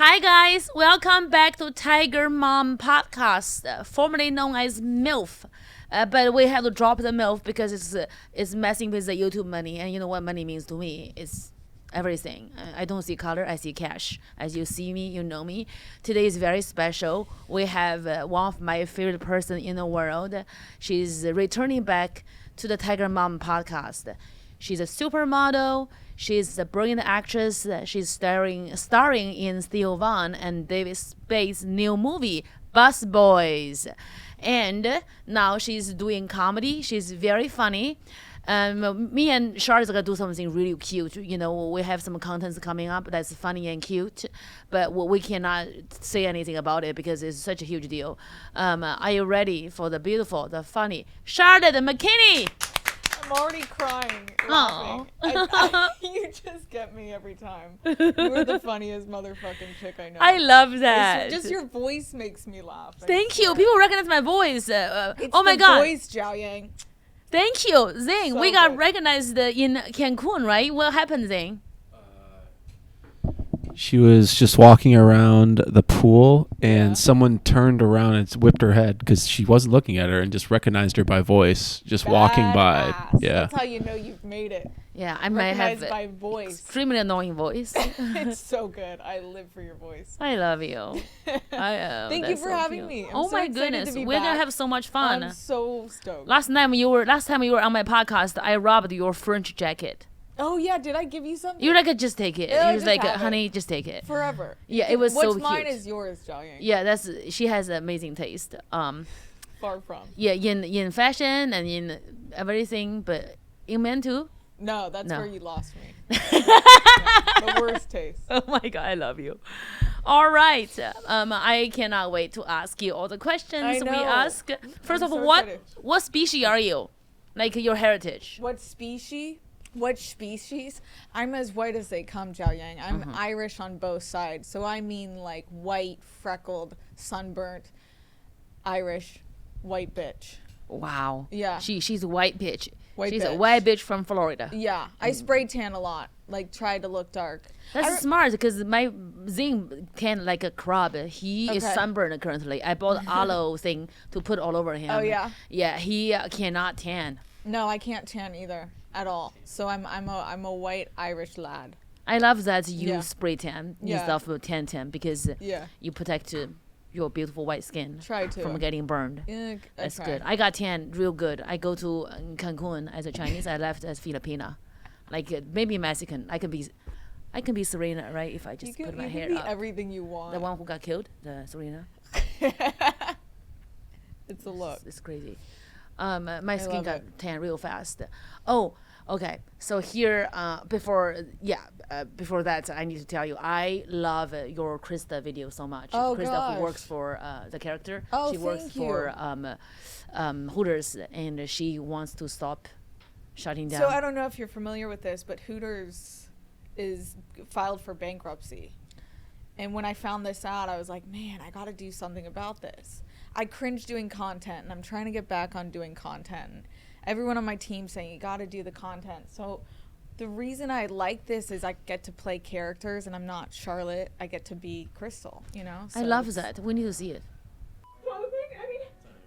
Hi guys, welcome back to Tiger Mom Podcast, formerly known as MILF. But we have to drop the MILF because it's messing with the YouTube money, and you know what money means to me? It's everything. I don't see color, I see cash. As you see me, you know me. Today is very special. We have one of my favorite person in the world. She's returning back to the Tiger Mom Podcast. She's a supermodel. She's a brilliant actress. She's starring in Theo Von and David Spade's new movie, Bus Boys. And now she's doing comedy. She's very funny. Me and Charlotte are going to do something really cute. You know, we have some contents coming up that's funny and cute, but we cannot say anything about it because it's such a huge deal. Are you ready for the beautiful, the funny Charlotte McKinney? I'm already crying, laughing. You just get me every time. You're the funniest motherfucking chick I know. I love that. Just your voice makes me laugh. Thank you. People recognize my voice. It's oh my the God. voice, Jiaoying. Thank you, Zing. So we got good. recognized in Cancun, right? What happened, Zing? She was just walking around the pool, and someone turned around and whipped her head because she wasn't looking at her and just recognized her by voice, just walking by. Badass. Yeah. That's how you know you've made it. Yeah, I might have Recognized by voice. extremely annoying voice. It's so good. I live for your voice. I love you. Thank you for having me. I'm oh so my excited goodness, to be we're gonna back. have so much fun. I'm so stoked. Last time you were on my podcast, I robbed your French jacket. Oh yeah, did I give you something? You're like, just take it. Yeah, He was just like, have it. honey, just take it. Forever. Yeah, it was so What's cute. mine is yours, Jiaoying. Yeah, she has amazing taste. Far from. Yeah, in fashion and in everything, but in men too. No, that's No. where you lost me. The worst taste. Oh my God, I love you. All right, I cannot wait to ask you all the questions I we know. ask. First I'm of all, so excited. what species are you? Like your heritage? What species? What species? I'm as white as they come, Jiaoying. I'm Irish on both sides. So I mean like white, freckled, sunburnt, Irish, white bitch. Wow. Yeah. She's a white bitch. White She's a bitch. white bitch from Florida. Yeah. I spray tan a lot. Like try to look dark. That's smart because my Zing tan like a crab. He is Okay. sunburned currently. I bought aloe thing to put all over him. Oh, yeah? Yeah, he cannot tan. No, I can't tan either at all. So I'm a white Irish lad. I love that you Yeah. spray tan Yeah. instead of tan because Yeah. you protect your beautiful white skin Try to. from getting burned. Yeah, That's try. good. I got tan real good. I go to Cancun as a Chinese. I left as Filipina, like maybe Mexican. I can be Serena, right? If I just You put my can hair be up. everything you want. The one who got killed, the Serena. It's a look. It's crazy. My skin love got it. tan real fast. Oh, okay. So here, before that, I need to tell you, I love your Krista video so much. Oh, Krista, gosh. who works for the character. Oh, she works thank for Hooters, and she wants to stop shutting down. So I don't know if you're familiar with this, but Hooters is filed for bankruptcy. And when I found this out, I was like, man, I got to do something about this. I cringe doing content, and I'm trying to get back on doing content. And everyone on my team saying, you got to do the content. So the reason I like this is I get to play characters, and I'm not Charlotte. I get to be Crystal, you know? I So love it's- that. We need to see it. Clothing? I mean,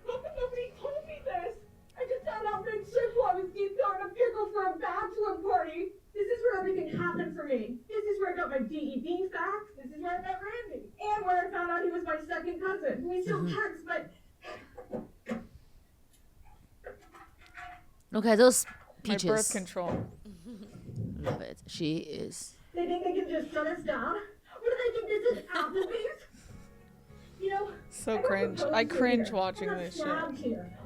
how come nobody told me this? I just found out mid-circle I was deep throwing a pickle for a bachelor party. This is where everything happened for me. This is where I got my DED facts. This is where I met Randy. And where I found out he was my second cousin. We still text, but Look at those My peaches. birth control. Love it. She is. they think they can just shut us down? What do they think this is, Applebee's? You know, So I don't cringe. propose I to cringe here. watching I'm not this shit. stabbed here.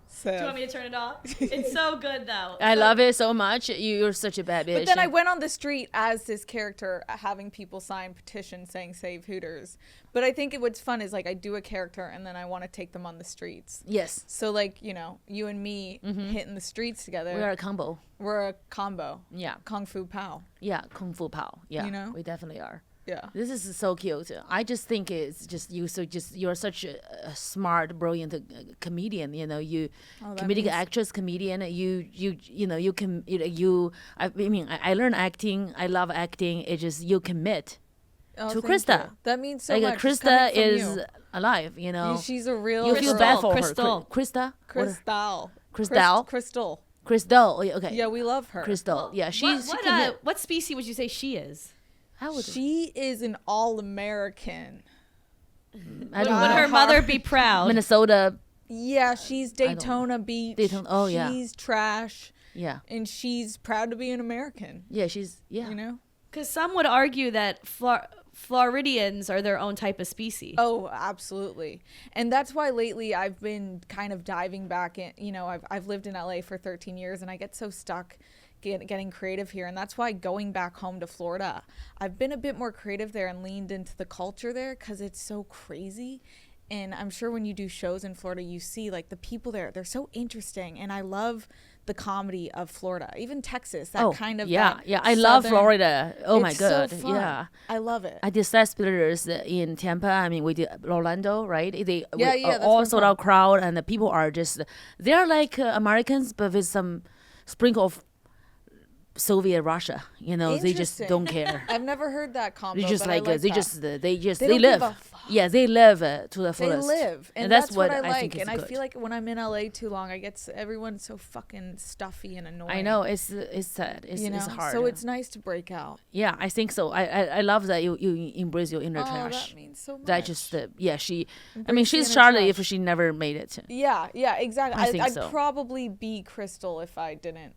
Sad. Do you want me to turn it off? It's so good though. I love it so much. You're such a bad bitch. But then I went on the street as this character, having people sign petitions saying "Save Hooters." But I think what's fun is like I do a character and then I want to take them on the streets. Yes, So like you know, you and me hitting the streets together. we are a combo. We're a combo. Yeah. Kung Fu Pow. Yeah, Kung Fu Pao. Yeah, You know? we definitely are. Yeah. This is so cute. I just think it's just you're such a smart, brilliant comedian. You know, you that comedic means- actress, comedian. You know you can you. I mean, I learned acting. I love acting. It just you commit. Oh, To thank Krista. you. That means so Like much. It's Krista coming from is you. alive. You know, She's a real. you feel bad for Crystal. her. Krista. Crystal. Crystal? Crystal. Crystal. Okay. Yeah, we love her. Crystal. Yeah, she's what, she commit. what species would you say she is? How would She is an all-American. I Would, don't would know. her mother be proud? Minnesota. Yeah, she's Daytona Beach. Daytona- oh, yeah. She's trash, Yeah. and she's proud to be an American. Yeah, she's yeah. You know? Because some would argue that Floridians are their own type of species. Oh, absolutely. And that's why lately I've been kind of diving back in. You know, I've lived in LA for 13 years, and I get so stuck getting creative here. And that's why going back home to Florida, I've been a bit more creative there and leaned into the culture there because it's so crazy. And I'm sure when you do shows in Florida, you see like the people there, they're so interesting. And I love the comedy of Florida, even Texas, that kind of. yeah, that yeah. I love southern- Florida. Oh my It's so god, fun. yeah. I love it. I did set splitters in Tampa. I mean, we did Orlando, right? They Yeah, we- yeah, that's all where I'm sold out crowd, and the people are just they're like Americans, but with some sprinkle of Soviet Russia. You know, they just Interesting. don't care. I've never heard that combo. They just but I like, like they that. just they They live. don't give a fuck. Yeah, they live to the They fullest. live, and that's, what I I like. think is And I good. feel like when I'm in LA too long, I get everyone's so fucking stuffy and annoying. I know it's sad. It's, you know, it's hard. so it's nice to break out. Yeah, I think so. I love that you embrace your inner Oh, trash. that means so much. That just yeah, she. I mean, Embrace the she's inner Charlotte trash. if she never made it. Yeah, exactly. I think I'd so. probably be Crystal if I didn't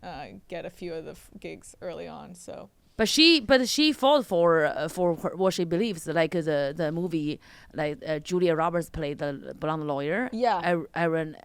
get a few of the gigs early on. So But she fought for what she believes, like the movie, like Julia Roberts played the blonde lawyer. Yeah. Aaron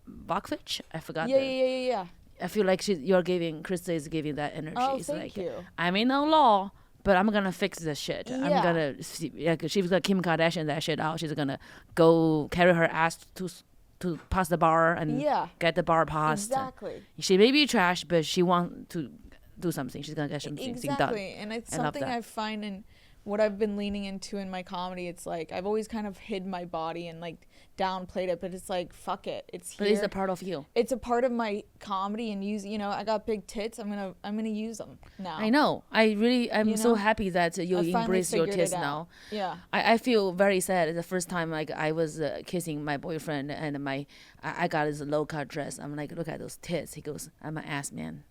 Bachvich. I forgot. yeah. I feel like Krista is giving that energy. Oh, It's thank like, you. I'm in no law, but I'm gonna fix this shit. I'm Yeah. gonna she's gonna Kim Kardashian that shit out. She's gonna go carry her ass to pass the bar and Yeah. get the bar passed. Exactly. She may be trash, but she want to do something. She's gonna get something done. Exactly. And it's I love something that. I find in what I've been leaning into in my comedy. It's like I've always kind of hid my body and like downplayed it, but it's like fuck it, it's here. But it's a part of you. It's a part of my comedy and I got big tits. I'm gonna use them now. I know. I'm You so know? happy that you I finally embrace your figured tits it out. now. Yeah. I feel very sad. The first time like I was kissing my boyfriend and I got his low cut dress. I'm like, look at those tits. He goes, I'm an ass man.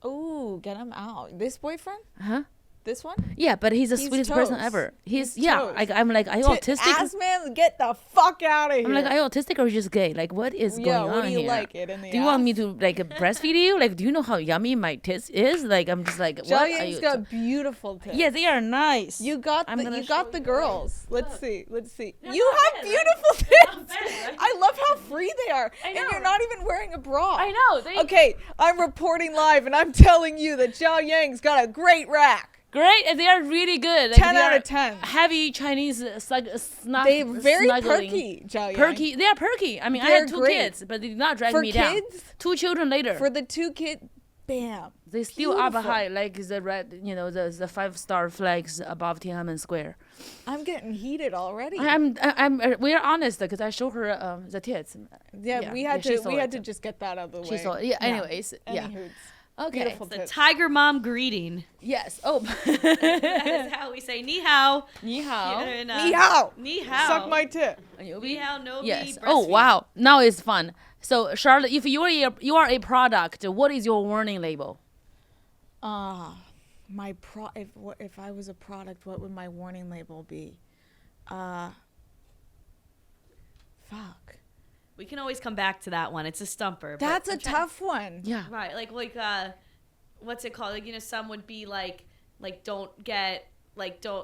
Oh, get him out. This boyfriend? Huh? This one? Yeah, but he's the He's sweetest person toast. ever. He's He's yeah. toast. I'm like, are you autistic? Ass man, get the fuck out of here. I'm like, are you autistic or just gay? Like, what is going on what do you here? like it in the Do you want me ass? to like breastfeed you? Like, do you know how yummy my tits is? Like, I'm just like, what are Jiaoying's you? got beautiful tits. Yeah, they are nice. You got I'm gonna show the you. girls. Let's see. You not have bad, beautiful right? tits. Not bad, right? I love how free they are. I And know. you're not even wearing a bra. I know. They Okay, I'm reporting live and I'm telling you that Jiaoying's got a great rack. great, and they are really good. Like, 10 they out are of 10. Heavy Chinese They're very snuggling. perky, Jiaoying. Perky. They are perky. I mean, I They're had two great. kids, but they did not drag For me down. kids? 2 children later. For the 2 kids, bam. they still up beautiful. high, like the red, the 5-star flags above Tiananmen Square. I'm getting heated already. We are honest because I show her the tits. Yeah, we had she saw to it. just get that out of the way. She saw it. Yeah. Anyways, yeah. Anywho, Okay. beautiful The tits. tiger mom greeting. Yes. Oh. That is how we say ni hao. Ni hao. In, Ni hao. Ni hao. Suck my tit. Ni hao, no Yes. be Oh breastfeed. wow. Now it's fun. So Charlotte, if you are a product, what is your warning label? If I was a product, what would my warning label be? Fuck. We can always come back to that one. It's a stumper. but That's a I'm trying- tough one. Yeah. Right, like what's it called? Like some would be like don't get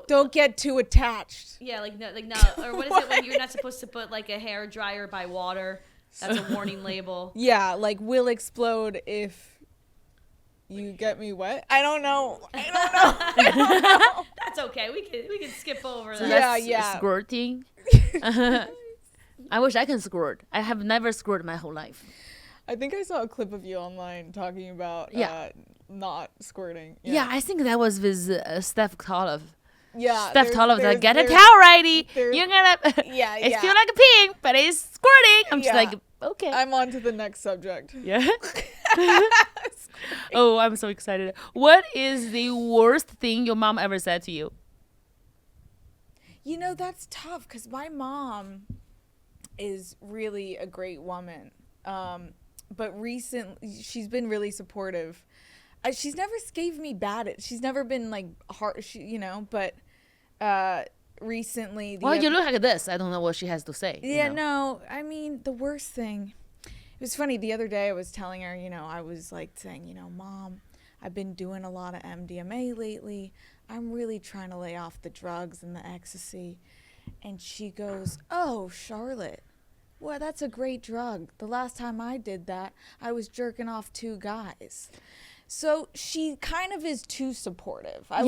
Don't get too attached. yeah like no or what is it when you're not supposed to put like a hair dryer by water? That's a warning label. Yeah, like will explode if you get me wet. I don't know. That's okay. We can skip over So that. Yeah, that's yeah. squirting. I wish I can squirt. I have never squirted my whole life. I think I saw a clip of you online talking about Yeah. not squirting. Yeah, I think that was with Steph Koloff. Yeah. Steph told us, there's- get a there's- towel ready. there's- You're gonna. Yeah, It yeah. feels like peeing, but it's squirting. I'm just Yeah. like, okay. I'm on to the next subject. Yeah. Oh, I'm so excited. What is the worst thing your mom ever said to you? You know, that's tough because my mom is really a great woman. But recently, she's been really supportive. She's never gave me she's never been like hard, but recently. Well, you look like this. I don't know what she has to say. Yeah, you know? no, I mean, the worst thing. It was funny. The other day I was telling her, I was like saying, Mom, I've been doing a lot of MDMA lately. I'm really trying to lay off the drugs and the ecstasy. And she goes, oh, Charlotte, well, that's a great drug. The last time I did that, I was jerking off 2 guys. So she kind of is too supportive. I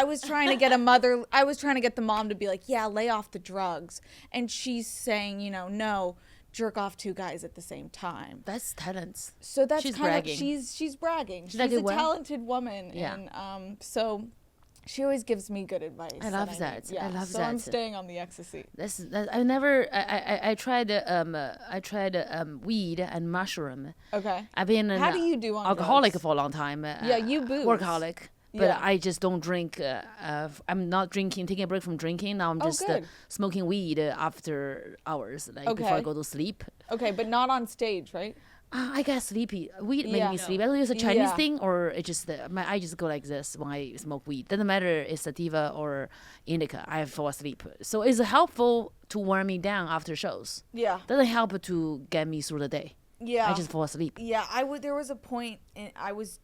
was trying to get I was trying to get the mom to be like, yeah, lay off the drugs. And she's saying, no, jerk off 2 guys at the same time. That's talents. So that's She's kind bragging. of she's bragging. She's like, a well, talented woman, yeah. and so she always gives me good advice. I love that. Yeah, I love so that. I'm staying on the ecstasy. I never. I tried. I tried weed and mushroom. Okay. I've been an How do you do on alcoholic drugs? for a long time. Yeah, you booze. Workaholic. But Yeah. I just don't drink. I'm not drinking. Taking a break from drinking. Now I'm just good. smoking weed after hours, like before I Okay. go to sleep. Okay, but not on stage, right? I get sleepy. Weed make Yeah. me sleepy. I don't know if it's a Chinese Yeah. thing or it just I just go like this when I smoke weed. Doesn't matter if it's sativa or indica. I fall asleep. So it's helpful to warm me down after shows. Yeah. Doesn't help to get me through the day. Yeah. I just fall asleep. Yeah, there was a point I was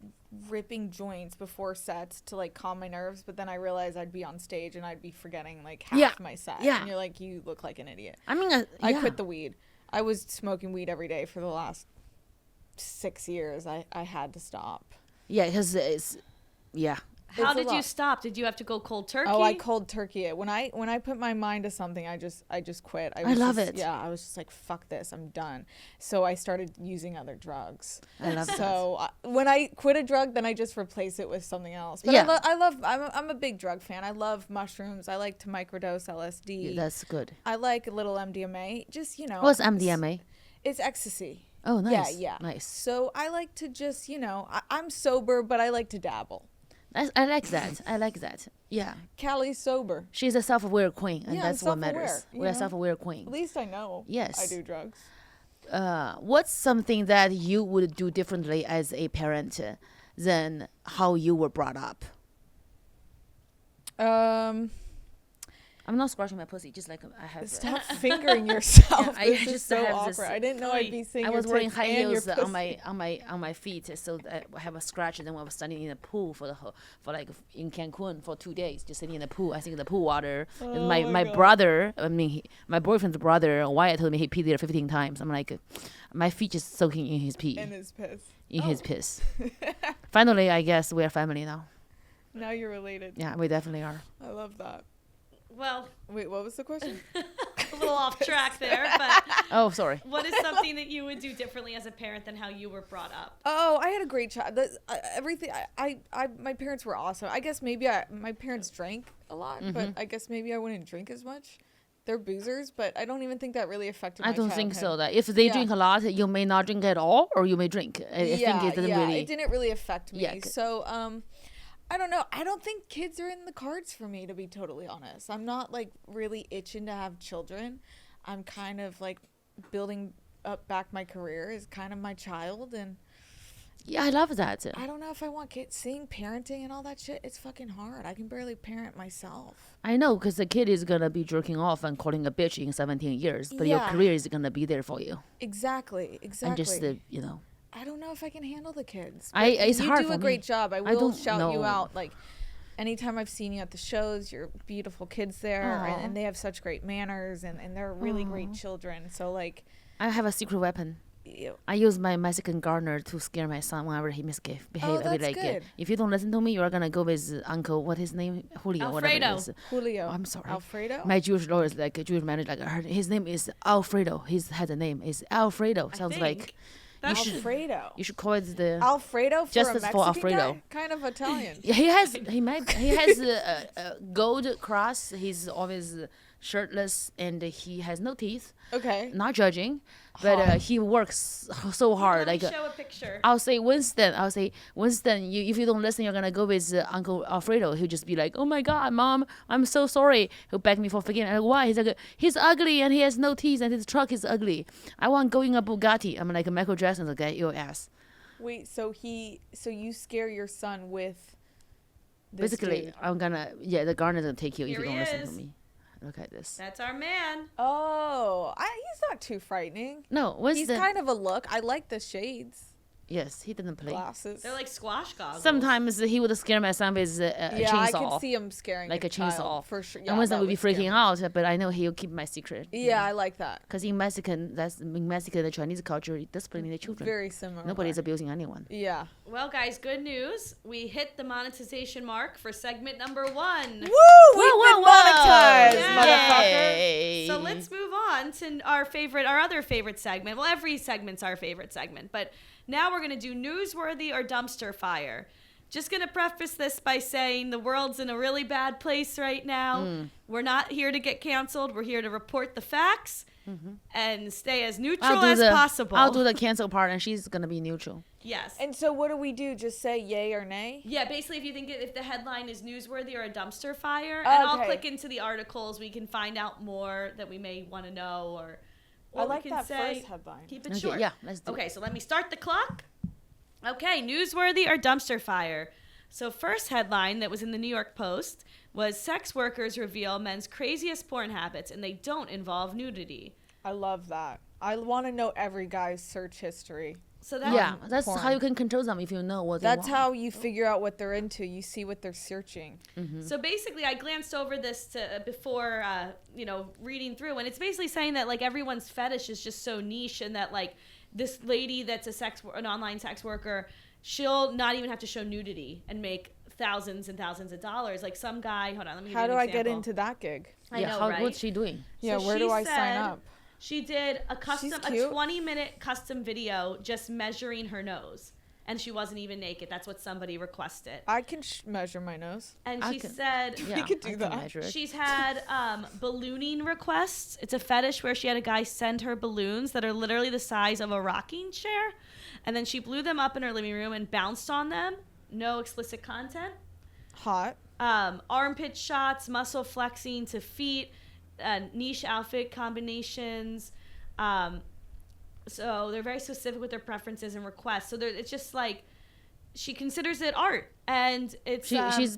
ripping joints before sets to like calm my nerves, but then I realized I'd be on stage and I'd be forgetting like half Yeah. my set. Yeah. And you're like, you look like an idiot. I mean, I yeah. quit the weed. I was smoking weed every day for the last 6 years. I had to stop. Yeah, because it's yeah. How It's a did you lot. stop? Did you have to go cold turkey? Oh, I cold turkey it. When I put my mind to something, I just quit. I love it. Yeah, I was just like, fuck this, I'm done. So I started using other drugs. I love that. So when I quit a drug, then I just replace it with something else. But Yeah. I'm a big drug fan. I love mushrooms. I like to microdose LSD. Yeah, that's good. I like a little MDMA. Just What's MDMA? It's ecstasy. Oh, nice. Yeah, yeah. Nice. So I like to just I'm sober, but I like to dabble. I like that. I like that. Yeah. Callie's sober. She's a self-aware queen, and Yeah, that's what self-aware, matters. you We're a know? self-aware queen. At least I know. Yes. I do drugs. What's something that you would do differently as a parent than how you were brought up? I'm not scratching my pussy, just like I have. Stop fingering yourself. I This is just so have this awkward. I didn't know I'd be seeing I your was wearing tits high and your heels on pussy. my feet, so that I have a scratch. And then I was standing in the pool for like in Cancun for 2 days, just sitting in the pool. I think in the pool water. And Oh my my God. brother, my boyfriend's brother, Wyatt told me he peed there 15 times. I'm like, my feet just soaking in his pee, And his piss. in his piss. Finally, I guess we're family now. Now you're related. Yeah, we definitely are. I love that. Well, Wait, what was the question? a little off track there, but Oh, sorry. what is something that you would do differently as a parent than how you were brought up? Oh, I had a great child. Everything. My parents were awesome. I guess maybe my parents drank a lot, but I guess maybe I wouldn't drink as much. They're boozers, but I don't even think that really affected my I don't think childhood. so. That if they Yeah. drink a lot, you may not drink at all, or you may drink. I think it doesn't really. It didn't really affect me. Yeah, c- So, I don't know. I don't think kids are in the cards for me, to be totally honest. I'm not like really itching to have children. I'm kind of like building up back my career is kind of my child, and Yeah, I love that. I don't know if I want kids. Seeing parenting and all that shit, it's fucking hard. I can barely parent myself. I know, because the kid is gonna be jerking off and calling a bitch in 17 years, but your Yeah. career is gonna be there for you. Exactly. And just I don't know if I can handle the kids. I- but it's you hard do for a great me. job. I I will don't shout you know. out. Like anytime I've seen you at the shows, you're beautiful kids there, Aw. and they have such great manners, and they're really great children. So like, I have a secret weapon. I use my Mexican gardener to scare my son whenever he misbehave. Oh, I be that's like, good. if you don't listen to me, you are gonna go with Uncle. What his name? Julio. Whatever it Alfredo. is. Julio. I'm sorry. Alfredo. My Jewish lawyer is like a Jewish manager. Like his name is Alfredo. His has a name is Alfredo. Sounds like think. Alfredo. You should call it the Alfredo for Justice a for Mexican Alfredo. guy? Kind of Italian. he has a gold cross. He's always shirtless and he has no teeth. Okay. Not judging, but he works so hard. Let Like me show a picture. I'll say Winston, if you don't listen, you're gonna go with Uncle Alfredo. He'll just be like, "Oh my God, Mom, I'm so sorry." He'll beg me for forgiveness. I'm like, why? He's like, he's ugly and he has no teeth and his truck is ugly. I want going a Bugatti. I'm like Michael Jackson's like, your ass. Wait, so you scare your son with this Basically, dude. I'm gonna the gardener's gonna take you Here if you he don't listen is. to me. Look at this. That's our man. Oh, he's not too frightening. No, He's Winston. kind of a look. I like the shades, Yes, he doesn't play. glasses. They're like squash goggles. Sometimes he would scare my son with a yeah, I chainsaw. could see him scaring Like a child, chainsaw. for sure. And Winston that would be scare freaking me. out, but I know he'll keep my secret. Yeah, I like that. Because in Mexican, the Chinese culture, disciplining the children. Very similar. Nobody's abusing anyone. Yeah. Well, guys, good news. We hit the monetization mark for segment number 1. Woo! We've whoa, been whoa. monetized, Yeah. motherfucker. Yay. So let's move on to our other favorite segment. Well, every segment's our favorite segment, but now we're going to do Newsworthy or Dumpster Fire. Just going to preface this by saying the world's in a really bad place right now. We're not here to get canceled. We're here to report the facts and stay as neutral as possible. I'll do the cancel part, and she's gonna be neutral. Yes. And so what do we do? Just say yay or nay? Yeah, basically, if the headline is newsworthy or a dumpster fire, and I'll Okay. click into the articles, we can find out more that we may want to know, or I what like we can that say. first headline. Keep it Okay, short. yeah, let's do Okay, so let me start the clock. Okay, newsworthy or dumpster fire. So first headline that was in the New York Post was sex workers reveal men's craziest porn habits, and they don't involve nudity. I love that. I want to know every guy's search history. So that Yeah, that's porn. how you can control them if you know what they That's want. how you figure out what they're into. You see what they're searching. So basically, I glanced over this before, reading through, and it's basically saying that like everyone's fetish is just so niche, and that like this lady that's an online sex worker, she'll not even have to show nudity and make thousands and thousands of dollars. Like some guy, hold on, let me. How give do you I an get example. into that gig? I Yeah, know, right? what's she doing? Yeah, So where she do I sign said up? She did a She's a cute. 20-minute custom video just measuring her nose, and she wasn't even naked. That's what somebody requested. I can measure my nose. And I she can- said Yeah, could do I can that. measure it. she's had ballooning requests. It's a fetish where she had a guy send her balloons that are literally the size of a rocking chair, and then she blew them up in her living room and bounced on them. No explicit content. Hot. Armpit shots, muscle flexing to feet, niche outfit combinations. So they're very specific with their preferences and requests. So it's just like she considers it art, and it's She's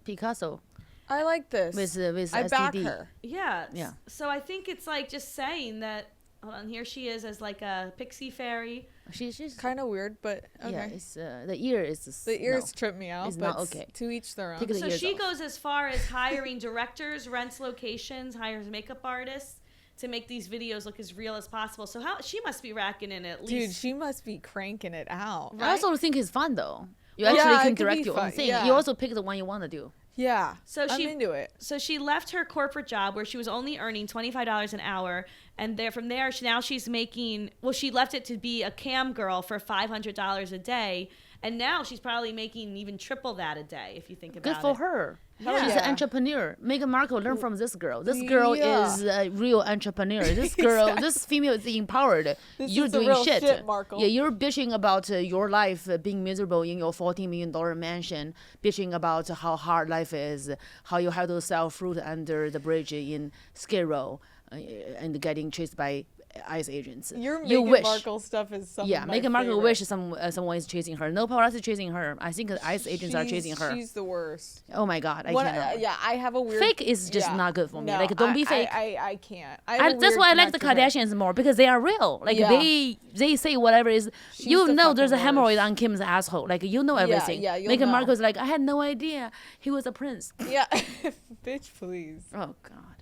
Picasso I like this. with I STD. back her. yeah. Yeah. So I think it's like just saying that. Hold on, here she is as like a pixie fairy. She's Kind of weird, but okay. yeah. It's the ear is just, The ears trip me out, It's but not okay. to each their own. Take it So ears she off. goes as far as hiring directors, rents locations, hires makeup artists to make these videos look as real as possible. So she must be racking in at Dude, least. she must be cranking it out. I also think it's fun though. You Yeah, actually it can could direct be your fun, own thing. yeah. You also pick the one you want to do. Yeah. So I'm she- into it. So she left her corporate job where she was only earning $25 an hour, and from there she's making. Well, she left it to be a cam girl for $500 a day, and now she's probably making even triple that a day if you think about Good it. for her. Hell She's yeah. an entrepreneur. Meghan Markle learn from this girl. This girl Yeah. is a real entrepreneur. This girl, Exactly. this female is empowered. You're is the doing real shit. shit, Markle. Yeah, you're bitching about your life being miserable in your $14 million mansion, bitching about how hard life is, how you have to sell fruit under the bridge in Skid Row, and getting chased by ICE agents. Your you Meghan wish. Markle stuff is some Yeah, of my Meghan Markle favorite. wish someone is chasing her. No paparazzi chasing her. I think ICE agents are chasing her. She's the worst. Oh my God, I One- cannot. yeah, I have a weird. Fake is just yeah. not good for me. No, Like, don't be fake. I can't. I have a That's weird why I like the connect with her. Kardashians more because they are real. Like Yeah. they say whatever is. You the know, there's a fucking hemorrhoid worst. on Kim's asshole. Like you know everything. yeah, you'll Meghan know. Markle's like, I had no idea he was a prince. Yeah, bitch, please. Oh God.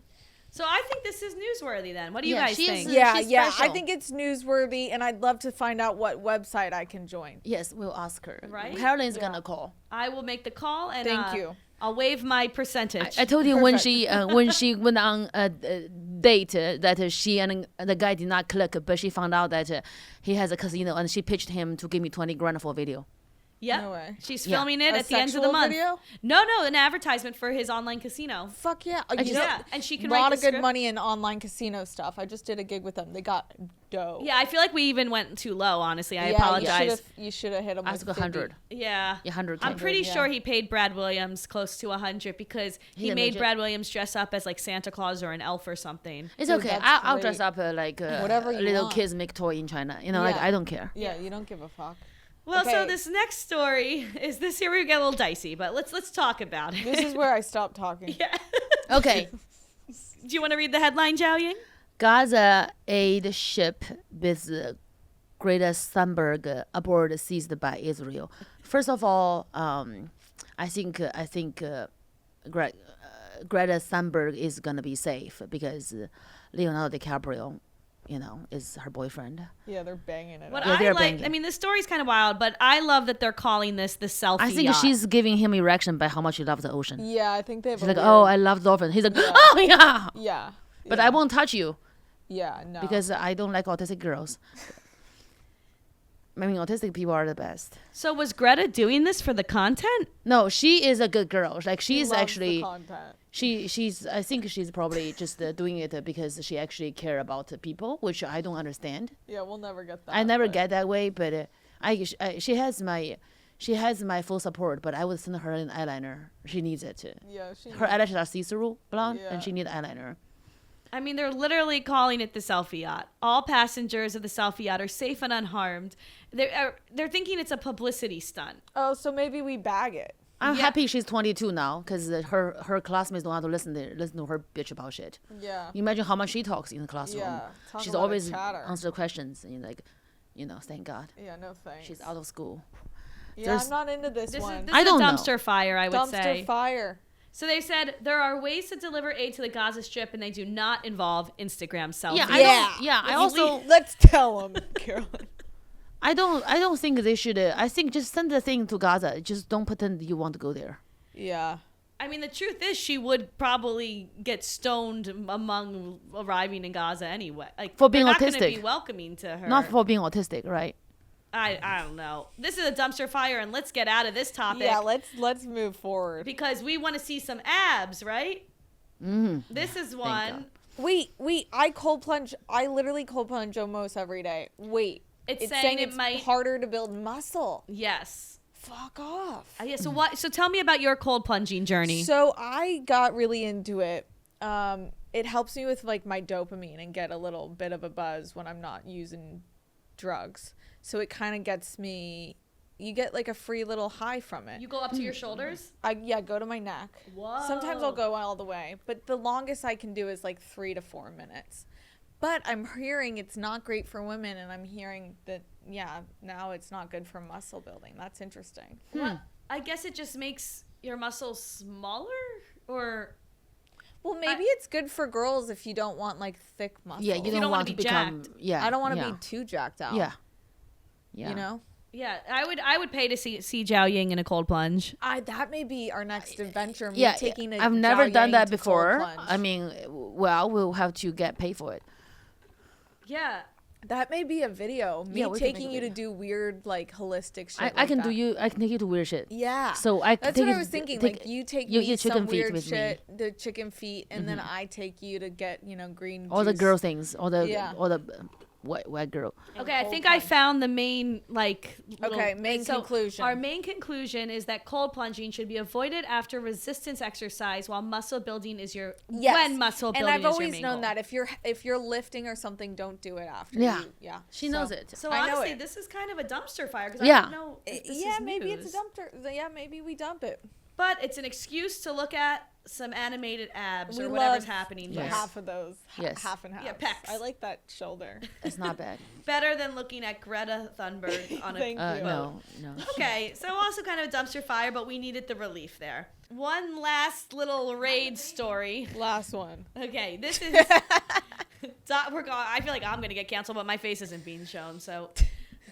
So I think this is newsworthy. Then, what do you Yeah, guys she's- think? Yeah, she's yeah. I special. think it's newsworthy, and I'd love to find out what website I can join. Yes, we'll ask her. Right? Caroline's gonna call. I will make the call, and Thank you. I'll waive my percentage. I told you when Perfect. she went on date that she and the guy did not click, but she found out that he has a casino and she pitched him to give me 20 grand for a video. Yep. No way. She's Yeah. filming it A at the end of the sexual month. video? No, an advertisement for his online casino. Fuck yeah. Yeah, and she can a write lot the of good script. money in online casino stuff. I just did a gig with them. They got dough. Yeah, I feel like we even went too low, honestly. I apologize. You should have hit them Ask with 100. 50. Yeah. Yeah, 100K. I'm pretty yeah. sure he paid Brad Williams close to 100 because he He's a made midget. Brad Williams dress up as like Santa Claus or an elf or something. It's Dude, okay. that's I'll great. dress up like Whatever you little want. kids make toy in China. You know, like Yeah. I don't care. Yeah, you don't give a fuck. Well, so Okay. this next story is this here we get a little dicey, but let's talk about it. This is where I stopped talking. yeah. Okay. Do you want to read the headline, Jiaoying? Gaza aid ship with Greta Thunberg aboard seized by Israel. First of all, I think Greta Thunberg is gonna be safe because Leonardo DiCaprio, you know, is her boyfriend. Yeah, they're banging it. What up. Yeah, I they're like, banging. I mean, the story's kind of wild, but I love that they're calling this the selfie I think yacht. she's giving him erection by how much she loves the ocean. Yeah, I think they have She's a like, weird- oh, I love dolphins. He's like, oh yeah, Yeah. but yeah. I won't touch you Yeah, no. because I don't like autistic girls. I mean, autistic people are the best. So was Greta doing this for the content? No, she is a good girl. Like She she's loves the actually content. she's I think she's probably just doing it because she actually care about people, which I don't understand. Yeah, we'll never get that. I never but- get that way, but she has my full support. But I would send her an eyeliner. She needs it. Yeah, she. Her eyelashes are see-through blonde, Yeah. and she needs eyeliner. I mean, they're literally calling it the selfie yacht. All passengers of the selfie yacht are safe and unharmed. They're thinking it's a publicity stunt. Oh, so maybe we bag it. I'm Yeah. happy she's 22 now because her classmates don't have to listen to her bitch about shit. Yeah. You imagine how much she talks in the classroom. Yeah, talk She's about a always chatter. answer questions and like, you know, thank God Yeah, no thanks. she's out of school. Yeah, There's- I'm not into this, This one. is I don't a know. dumpster fire, I would Dumpster say. fire. So they said there are ways to deliver aid to the Gaza Strip, and they do not involve Instagram selfies. Yeah, I also Let's tell them, Carolyn. I don't think they should. I think just send the thing to Gaza. Just don't pretend you want to go there. Yeah. I mean, the truth is, she would probably get stoned among arriving in Gaza anyway. Like For being they're not gonna autistic. be welcoming to her. Not for being autistic, right? I don't know. This is a dumpster fire, and let's get out of this topic. Yeah, let's move forward. because we want to see some abs, right? Mm. This is God. one. Wait, I cold plunge. I literally cold plunge almost every day. Wait, It's saying it it's might- harder to build muscle. Yes. Fuck off. Yeah. So what? So tell me about your cold plunging journey. So I got really into it. It helps me with like my dopamine and get a little bit of a buzz when I'm not using drugs. So it kind of gets me. You get like a free little high from it. you go up to your shoulders. Go to my neck. Whoa. Sometimes I'll go all the way, but the longest I can do is like 3 to 4 minutes. But I'm hearing it's not great for women, and I'm hearing that now it's not good for muscle building. That's interesting. Well, I guess it just makes your muscles smaller, or Well, maybe it's good for girls if you don't want like thick muscles. Yeah, you don't don't wanna want to be become. jacked. Yeah, I don't want to yeah. be too jacked out. Yeah. Yeah. You know? yeah, I would pay to see Jiaoying in a cold plunge. That may be our next adventure. Me Yeah, taking a I've never done Jiaoying that to before. cold plunge. I mean, well, we'll have to get paid for it. Yeah. that may be a video. Me Yeah, we can make taking a you to video. do weird like holistic shit. I like can that. do you. I can take you to weird shit. Yeah. So I can That's take what you I was to- thinking. take- Like you take you me eat chicken some feet weird with shit, the chicken feet, and then I take you to get green. all the juice. girl things, all the Yeah. white girl. Okay, I cold think I plunge. found the main main conclusion. Our main conclusion is that cold plunging should be avoided after resistance exercise, while muscle building is when muscle building and I've is your always main known goal. that if you're lifting or something, don't do it after. Yeah. Yeah. She knows it. So I know honestly, it. this is kind of a dumpster fire because Yeah. I don't know. If this Yeah, is maybe it's news. a dumpster. Yeah, maybe we dump it. But it's an excuse to look at some animated abs We or whatever's love happening. Yes. here. Half of those. Yes. Half and half. Yeah, pecs. I like that shoulder. It's not bad. Better than looking at Greta Thunberg on a Thank you. No. Okay, so also kind of a dumpster fire, but we needed the relief there. One last little raid story. Last one. Okay, this is. I feel like I'm gonna get canceled, but my face isn't being shown. So,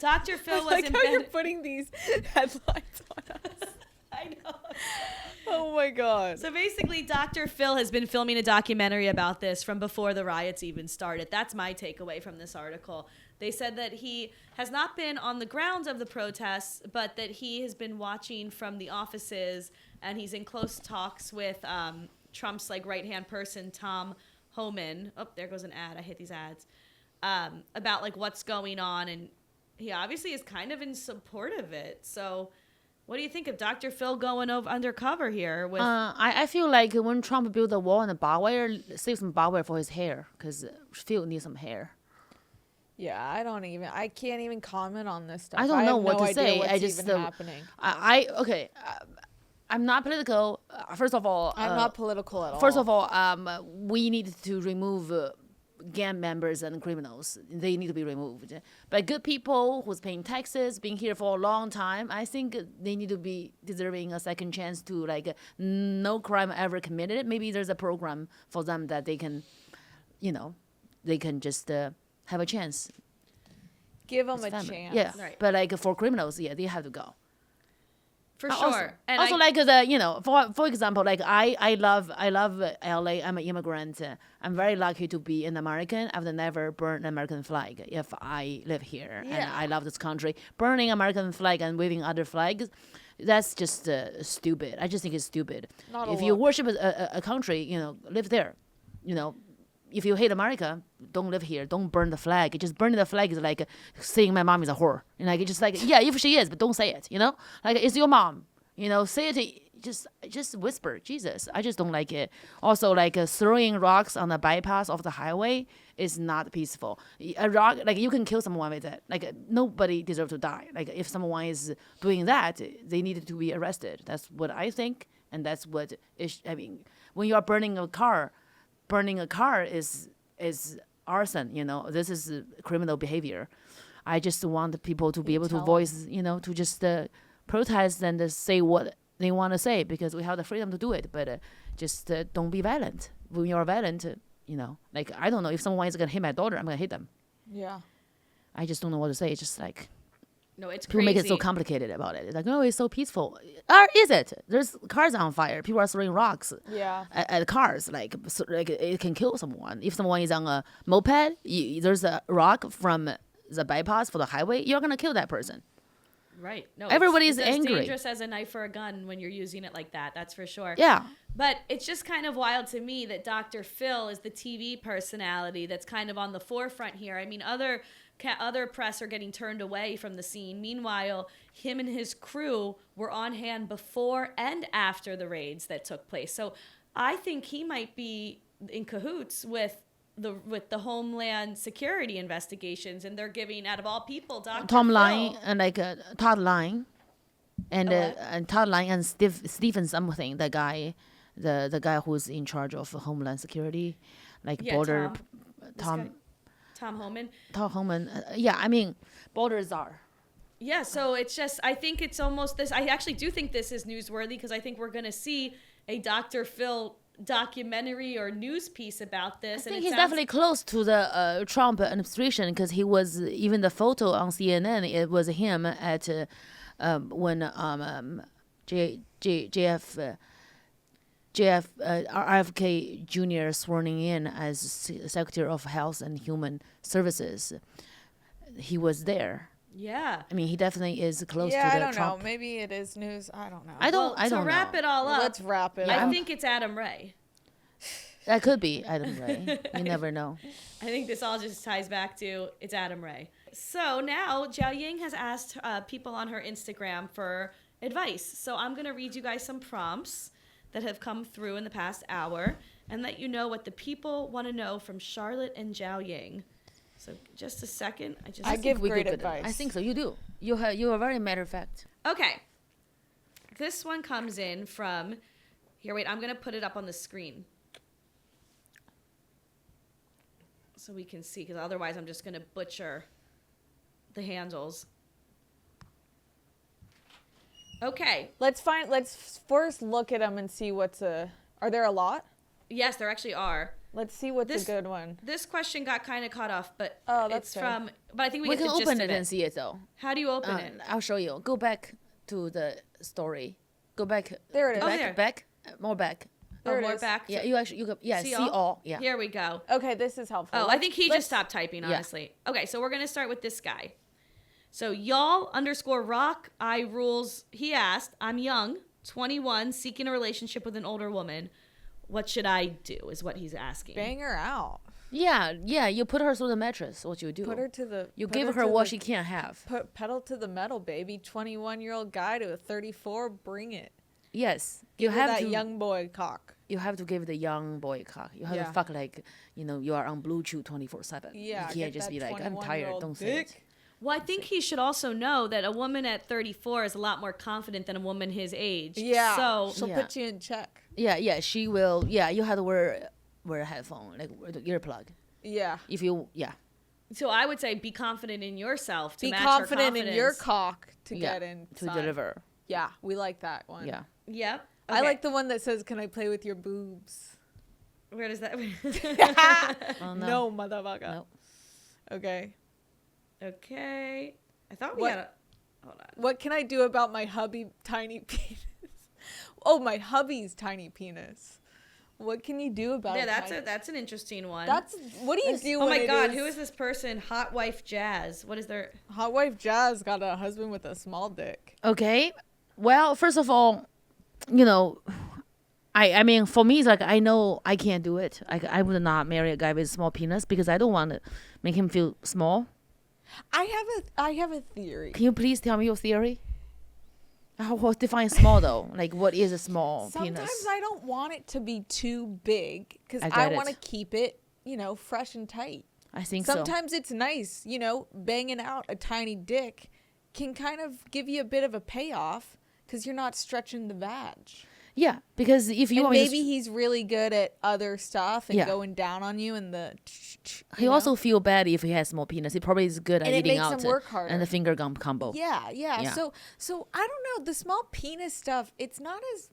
Dr. Phil I was like in how you're bed. putting these headlines on us. I know. Oh my god. So basically, Dr. Phil has been filming a documentary about this from before the riots even started. That's my takeaway from this article. They said that he has not been on the grounds of the protests, but that he has been watching from the offices, and he's in close talks with Trump's like right-hand person, Tom Homan. Oh, there goes an ad. I hate these ads. About like what's going on, and he obviously is kind of in support of it. So what do you think of Dr. Phil going over undercover here? With I feel like when Trump built the wall and the barbed wire, save some barbed wire for his hair, because Phil needs some hair. Yeah, I can't even comment on this stuff. I don't know have what no to idea say. What's I just even happening. okay. I'm not political. First of all, I'm not political at all. First of all, we need to remove gang members and criminals. They need to be removed. But good people who's paying taxes, being here for a long time, I think they need to be deserving a second chance to like no crime ever committed. Maybe there's a program for them that they can, they can just have a chance. Give them as a family. chance. Yeah, Right. but like for criminals, yeah, they have to go. for Also- sure. And Also, like for example, like I love LA. I'm an immigrant. I'm very lucky to be an American. I would never burn an American flag if I live here, and Yeah. I love this country. Burning American flag and waving other flags, that's just stupid. I just think it's stupid. Not a If you look. worship a country, live there. If you hate America, don't live here. Don't burn the flag. Just burning the flag is like saying my mom is a whore. Like it's just like, yeah, if she is, but don't say it. Like it's your mom. Say it. Just whisper. Jesus, I just don't like it. Also, like throwing rocks on the bypass of the highway is not peaceful. A rock, like you can kill someone with it. Like nobody deserves to die. Like if someone is doing that, they need to be arrested. That's what I think, and that's what is. I mean, when you are burning a car is arson. This is criminal behavior. I just want the people to be able to tell 'em. voice, to just protest and say what they want to say, because we have the freedom to do it. But just don't be violent. When you're violent, like I don't know, if someone is gonna hit my daughter, I'm gonna hit them. Yeah. I just don't know what to say. It's just like no, it's people crazy. make it so complicated about it. It's like, oh, it's so peaceful. Is it? There's cars on fire. People are throwing rocks Yeah. at cars. Like it can kill someone. If someone is on a moped, there's a rock from the bypass for the highway, you're going to kill that person. Right. No, Everybody's it's as angry. dangerous as a knife or a gun when you're using it like that. That's for sure. Yeah. But it's just kind of wild to me that Dr. Phil is the TV personality that's kind of on the forefront here. I mean, other press are getting turned away from the scene. Meanwhile, him and his crew were on hand before and after the raids that took place. So I think he might be in cahoots with the Homeland Security investigations, and they're giving, out of all people, Dr. Tom Phil. Line and Todd Line and what? Todd Line and Stephen something, the guy who's in charge of Homeland Security, like Yeah, border This guy, Tom Homan. Tom Homan. Yeah, I mean, border czar. Yeah, so it's just, I think it's almost this. I actually do think this is newsworthy, because I think we're going to see a Dr. Phil documentary or news piece about this. I think he's definitely close to the Trump administration, because he was, even the photo on CNN, it was him at when RFK Jr. sworn in as Secretary of Health and Human Services. He was there. Yeah. I mean, he definitely is close Yeah, to I the don't Trump. know. Maybe it is news. I don't know. I don't to wrap know. it all up, Let's wrap it I up. think it's Adam Ray. That could be Adam Ray. You never know. I think this all just ties back to it's Adam Ray. So now Jiaoying has asked people on her Instagram for advice. So I'm going to read you guys some prompts that have come through in the past hour and let you know what the people want to know from Charlotte and Jiaoying. So just a second. I give We great could- advice. I think so. You do. You are very matter of fact. Okay. This one comes in from, here, wait, I'm going to put it up on the screen so we can see, because otherwise I'm just going to butcher the handles. Okay. Let's first look at them and see are there a lot? Yes, there actually are. Let's see what's This- a good one. This question got kind of cut off, but Oh, that's it's good. from, but I think we We get can the gist open of it and see it though. How do you open it? I'll show you. Go back to the story. Go back. There it is. Oh, Back, there. back. more back. There it more is. back. Yeah, you actually see all. Yeah. Here we go. Okay, this is helpful. Oh, I think he just stopped typing, Yeah. honestly. Okay, so we're going to start with this guy. So y'all _ rock I rules. He asked, I'm young, 21, seeking a relationship with an older woman. What should I do is what he's asking. Bang her out. Yeah, you put her through the mattress. What you do? Put her to the. You put give her her to what the- she can't have. Put pedal to the metal, baby. 21-year-old guy to a 34. Bring it. Yes, Give you her have that to. young boy cock. You have to give the young boy cock. You have Yeah. to fuck like you are on Bluetooth 24/7. Yeah, you get can't just that be like I'm 21-year-old tired. Don't say it. dick. Well, I think he should also know that a woman at 34 is a lot more confident than a woman his age. Yeah. So she'll Yeah. put you in check. Yeah, she will. Yeah, you have to wear a headphone, like wear the earplug. Yeah. If you, So I would say be confident in yourself to Be match confident her in your confidence. cock to yeah, get in. to deliver. Yeah, we like that one. Yeah. Yep. I Okay. like the one that says, "Can I play with your boobs?" Where does that? Oh, No, motherfucker. No. Okay. Okay. I thought we What? had a. Hold on. What can I do about my hubby tiny penis? Oh, my hubby's tiny penis. What can you do about Yeah, it? that's an interesting one. That's what do you do? Oh when my it God, who is this person? Hot wife Jazz. What is their? Hot wife Jazz got a husband with a small dick. Okay. Well, first of all, I mean, for me, it's like I know I can't do it. I would not marry a guy with a small penis because I don't want to make him feel small. I have a theory. Can you please tell me your theory? How define small though? Like, what is a small Sometimes penis? I don't want it to be too big because I I get want to it. keep it, fresh and tight. I think so. Sometimes it's nice, banging out a tiny dick can kind of give you a bit of a payoff because you're not stretching the vag. Yeah, because if you And want me to maybe he's really good at other stuff and Yeah. going down on you and the. he also feel bad if he has small penis. He probably is good at And it eating makes out him work harder. and the finger gum combo. Yeah. Yeah. So I don't know. The small penis stuff, it's not as.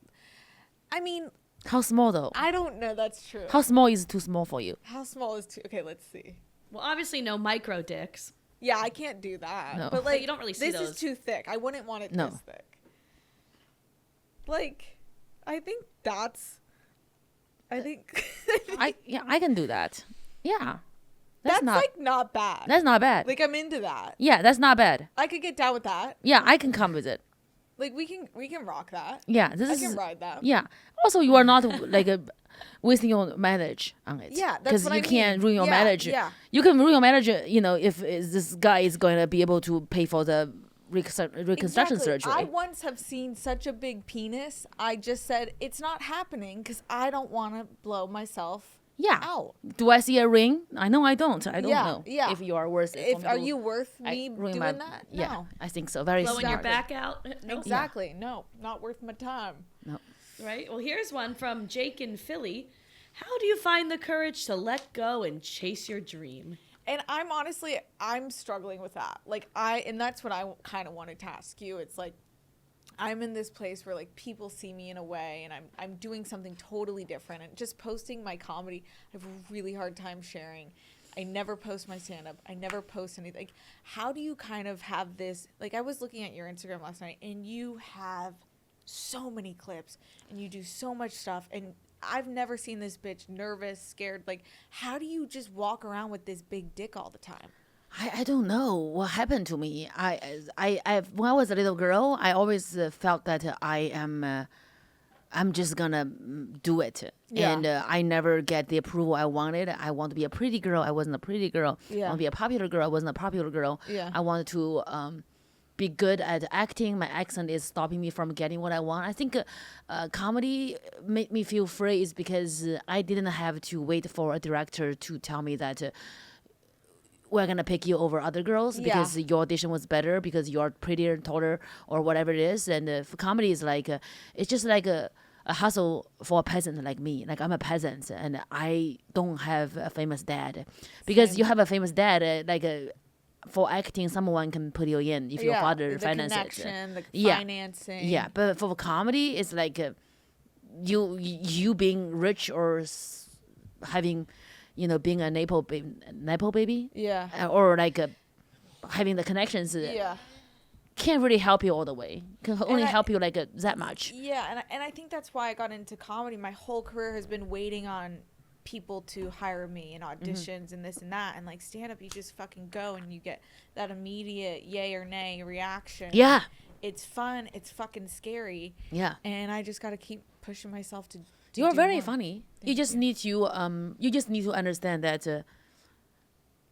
I mean, How small though? I don't know. That's true. How small is too small for you? How small is too? Okay, let's see. Well, obviously no micro dicks. Yeah, I can't do that. No. But like, you don't really see this those. is too thick. I wouldn't want it No. this thick. Like, I think that's. I think. I can do that. Yeah, that's not like not bad. that's not bad. Like I'm into that. Yeah, that's not bad. I could get down with that. Yeah, I can come with it. Like we can rock that. Yeah, this I is can ride that. yeah. Also, you are not like wasting your marriage on it. Yeah, that's because what you I mean. can't ruin your Yeah, marriage. yeah. You can ruin your marriage. If this guy is going to be able to pay for the reconstruction surgery. I once have seen such a big penis. I just said it's not happening because I don't want to blow myself Yeah. out. Do I see a ring? I know I don't. I don't Yeah, know yeah. if you are worth it. for me Are to- you worth I me ruin doing my- that? Yeah, No. I think so. Very Blowing your smart. back out. No. Exactly. No, not worth my time. No. Right? Well, here's one from Jake in Philly. How do you find the courage to let go and chase your dream? And I'm struggling with that. And that's what I kind of wanted to ask you. It's like, I'm in this place where like people see me in a way and I'm doing something totally different and just posting my comedy. I have a really hard time sharing. I never post my stand-up. I never post anything. Like, how do you kind of have this, like I was looking at your Instagram last night and you have so many clips and you do so much stuff and I've never seen this bitch nervous, scared. Like, how do you just walk around with this big dick all the time? I don't know what happened to me. When I was a little girl, I always felt that I'm just gonna do it, Yeah. and I never get the approval I wanted. I want to be a pretty girl. I wasn't a pretty girl. Yeah. I want to be a popular girl. I wasn't a popular girl. Yeah. I wanted to be good at acting. My accent is stopping me from getting what I want. I think comedy made me feel free is because I didn't have to wait for a director to tell me that we're going to pick you over other girls Yeah. because your audition was better, because you're prettier, taller, or whatever it is. And for comedy is like, it's just like a hustle for a peasant like me. Like I'm a peasant and I don't have a famous dad. Because Same. you have a famous dad, for acting, someone can put you in if your father the finances it. connection, the Yeah. financing. Yeah, but for comedy, it's like you being rich or having, being a Nepo baby, Yeah. or like having the connections. Yeah. can't really help you all the way. Can only help you like that much. Yeah, and I think that's why I got into comedy. My whole career has been waiting on people to hire me and auditions and this and that. And like stand up, you just fucking go and you get that immediate yay or nay reaction. Yeah. It's fun. It's fucking scary. Yeah. And I just got to keep pushing myself to You're do very more. funny. You just need to understand that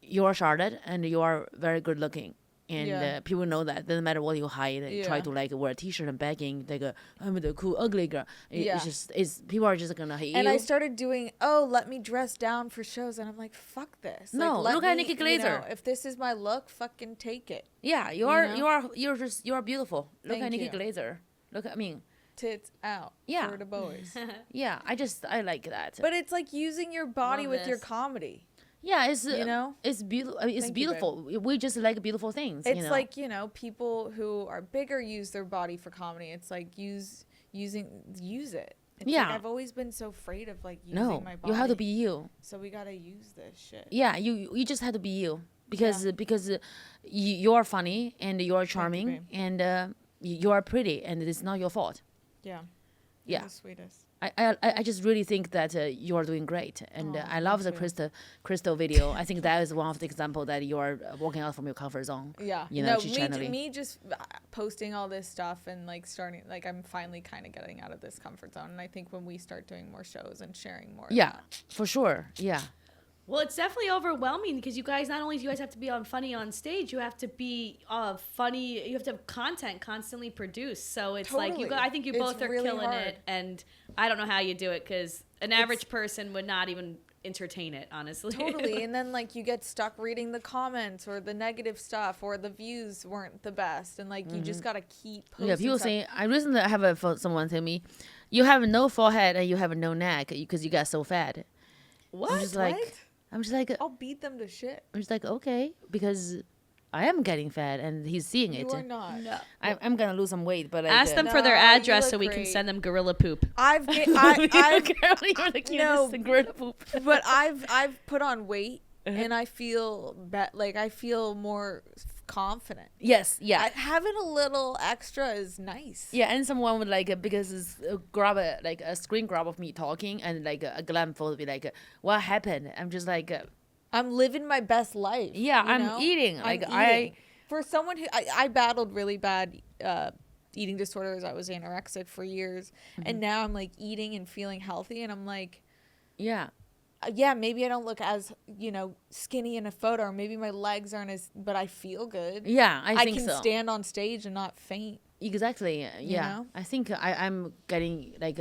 you're Charlotte and you are very good looking. And people know that. Doesn't matter what you hide. Try to like wear a t-shirt and begging like I'm the cool ugly girl. It's people are just gonna hate you. And I started doing, let me dress down for shows, and I'm like, fuck this. No, like, look at Nikki Glaser. If this is my look, fucking take it. Yeah, you're beautiful. Look Thank at Nikki you. Glaser. Tits out. Yeah. For the boys. Yeah, I like that. But it's like using your body Love with your this. comedy. yeah, it's it's beautiful. It's Thank you, beautiful. We just like beautiful things. It's like, people who are bigger use their body for comedy. It's like use it. It's Yeah. like I've always been so afraid of like using no, my body. you have to be you. So we gotta use this shit. Yeah, you just have to be you because you are funny and you are charming babe. and you are pretty and it's not your fault. Yeah. Yeah. You're the sweetest. I just really think that you are doing great, and I love the crystal video. I think that is one of the example that you are walking out from your comfort zone. Yeah. she's channeling. me just posting all this stuff and like starting, like I'm finally kind of getting out of this comfort zone. And I think when we start doing more shows and sharing more. of Yeah, that. for sure. Yeah, Well, it's definitely overwhelming because you guys, not only do you guys have to be on funny on stage, you have to be funny. You have to have content constantly produced. So it's like Totally. I think you It's both are really killing hard. it, and I don't know how you do it because an average person would not even entertain it, honestly. Totally. And then like you get stuck reading the comments or the negative stuff or the views weren't the best, and like you just gotta keep posting. yeah. People stuff. say I recently have someone tell me, you have no forehead and you have no neck because you got so fat. What? I'm just like, What? I'm just like, I'll beat them to shit. I'm just like, okay, because I am getting fat and he's seeing You it. are not. No. I'm gonna lose some weight, but Ask them for their No, you address look so we can great. send them gorilla poop. I've You're the cutest No. gorilla poop. but I've put on weight Uh-huh. and I feel I feel more confident. Yes, yeah. Having a little extra is nice. Yeah, and someone would like because it's grab a screen grab of me talking and like a glam photo be like, what happened? I'm just like, I'm living my best life. yeah, you I'm know? eating. I'm Like eating. For someone who I battled really bad eating disorders. I was anorexic for years, and now I'm like eating and feeling healthy, and I'm like, yeah, yeah, maybe I don't look as skinny in a photo, or maybe my legs aren't as, but I feel good. yeah. I think can so. stand on stage and not faint. Exactly. Yeah. know? I think I'm getting like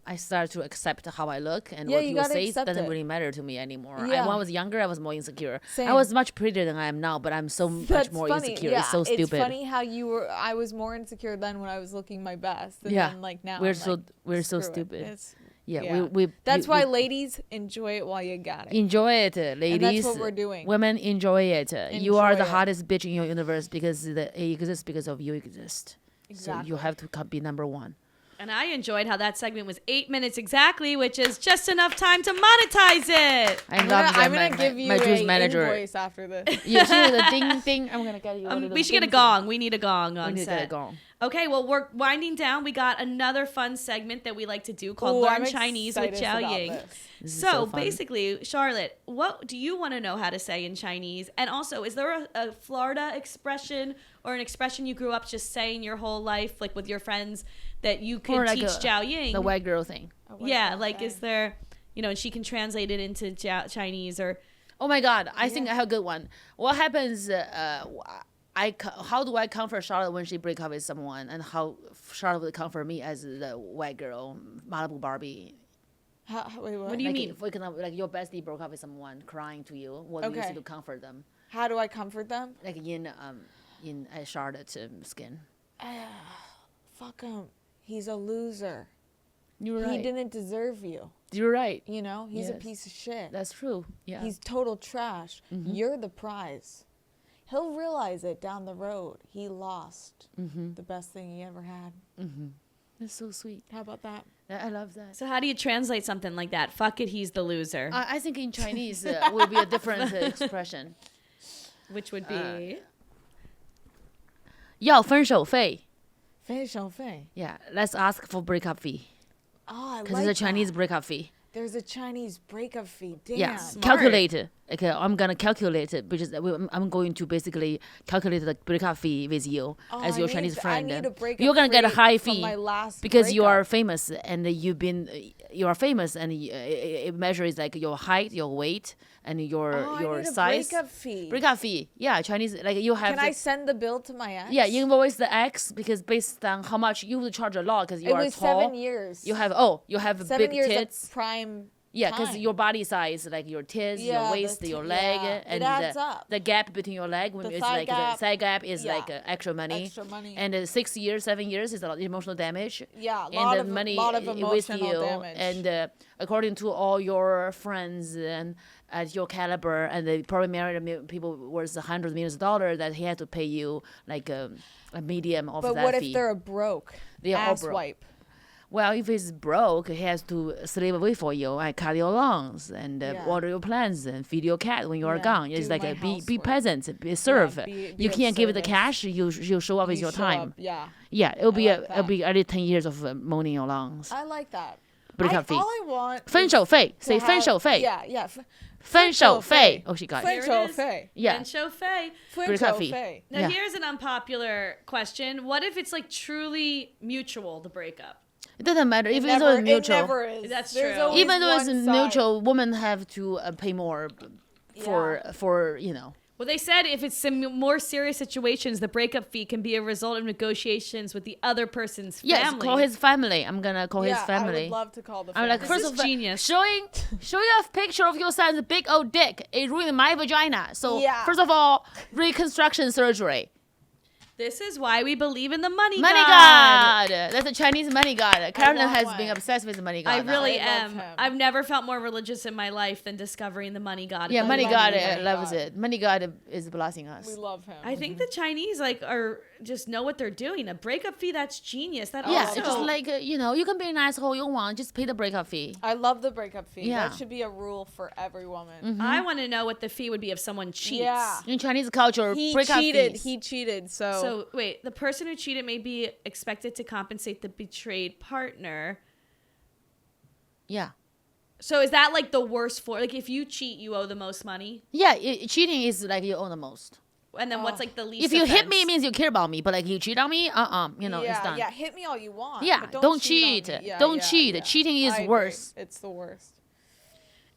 I start to accept how I look and Yeah, what you people gotta say accept doesn't it. really matter to me anymore. Yeah. When I was younger, I was more insecure. Same. I was much prettier than I am now, but I'm so much That's more funny. insecure. Yeah, It's so stupid. It's funny how I was more insecure then when I was looking my best. And Yeah. then, like now We're I'm so- like, we're so screw it. stupid. It's- Yeah, yeah. we That's we- why we ladies enjoy it while you got it. enjoy it, ladies. what we're doing. Women enjoy it. You are Enjoy the it. hottest bitch in your universe because it exists because of you exist. Exactly. So you have to be number one. And I enjoyed how that segment was 8 minutes exactly, which is just enough time to monetize it. I I'm love gonna that. give you my Drew's a manager. invoice after this. You see the ding ding. I'm gonna get you. a little We should get a ding gong. We need a gong thing. on We need to set. get a gong. Okay, well, we're winding down. We got another fun segment that we like to do called Ooh, Learn I'm Chinese with excited about Jiaoying. this. This is So fun. basically, Charlotte, what do you want to know how to say in Chinese? And also, is there a Florida expression or an expression you grew up just saying your whole life, like with your friends, that you could Or like teach a- Jiaoying? the white girl thing. Yeah, like is there, and she can translate it into Chinese or. Oh my God, I think I have a good one. What happens? How do I comfort Charlotte when she break up with someone, and how Charlotte would comfort me as the white girl, Malibu Barbie? Wait, what? What do you Like, mean? For example, like your bestie broke up with someone, crying to you. What do you Okay. do to comfort them? How do I comfort them? Like in Charlotte's skin. Fuck him. He's a loser. You're He right. didn't deserve you. You're right. He's a Yes. piece of shit. That's true. Yeah. He's total trash. Mm-hmm. You're the prize. He'll realize it down the road. He lost the best thing he ever had. That's so sweet. How about that? I love that. So how do you translate something like that? Fuck it, he's the loser. I think in Chinese will be a different expression. Which would be. 要分手费. 分手费. Yeah, let's ask for breakup fee. Oh, I Because like it's a Chinese that. breakup fee. There's a Chinese breakup fee. Damn. Yeah, Smart. calculate it. Okay, I'm gonna calculate it because I'm going to basically calculate the breakup fee with you as I your need Chinese to- I friend. need a breakup You're gonna get a fee high from fee my last because you are breakup. famous and you are famous and it measures like your height, your weight, and your I need a size. breakup fee. Breakup fee. Yeah, Chinese like you have. Can I send the bill to my ex? Yeah, you invoice the X because based on how much you would charge a lot because you It are was tall. 7 years. You have seven big years tits. of prime. Yeah, because time. your body size, like your tits, Yeah, your waist, the your t- leg, yeah, and it adds up. the gap between your leg, when The it's thigh like gap. the side gap is Yeah. like extra money. Extra money. And 6 years, 7 years is a lot of emotional damage. Yeah, and lot the of- money lot of with emotional you. damage. And according to all your friends and at your caliber, and they probably married people worth hundreds of millions of dollars that he had to pay you like a medium of But that what fee. if they're a broke They are all ass broke. wipe? Well, if he's broke, he has to slave away for you and cut your lawns and Yeah. water your plants and feed your cat when you are Yeah, gone. It's do like my be housework. present, be serve. be You of can't give it the service. cash. You show up with You your show time. up, yeah. Yeah, it'll be like it'll that. be at least 10 years of mowing your lawns. I like that. Breakup fee. All I want. 分手费, to say have- 分手费. Yeah, yeah. 分手费. 费. Oh, she got it. 分 There it 手 is. 费. Yeah. And show Faye. 分 Breakup 手 fee. 费. Now Yeah. here's an unpopular question. What if it's like truly mutual, the breakup? It doesn't matter if it's Never, mutual. It never is. That's There's true. always Even though it's one side. mutual, women have to pay more for you know. Well, they said if it's some more serious situations, the breakup fee can be a result of negotiations with the other person's Yes, family. call his family. I'm gonna call Yeah, his family. I would love to call the I'm family. like, This first is of all, genius. showing a picture of your son's big old dick. It ruined my vagina. So Yeah. first of all, reconstruction surgery. This is why we believe in the money Money god. god. That's a Chinese money god. Carolyn want has one. been obsessed with the money god. I now. really I love am. him. I've never felt more religious in my life than discovering the money god. Yeah, I money love god it. money loves god. it. Money god is blessing us. We love him. I think the Chinese are just know what they're doing. A breakup fee, that's genius. That Yeah, also, it's just like you can be an asshole you want, just pay the breakup fee. I love the breakup fee. Yeah. That should be a rule for every woman. I want to know what the fee would be if someone cheats. Yeah. In Chinese culture, He breakup cheated. fees. He cheated. So wait, the person who cheated may be expected to compensate the betrayed partner. Yeah. So is that like the worst for like if you cheat, you owe the most money? Yeah, cheating is like you own the most. And then what's like the least? If you hit me, it offense? means you care about me. But like you cheat on me, yeah, it's done. yeah, hit me all you want. Yeah, but don't cheat. cheat. On me. Yeah, Don't yeah, cheat. yeah. Cheating is I agree. worse. It's the worst.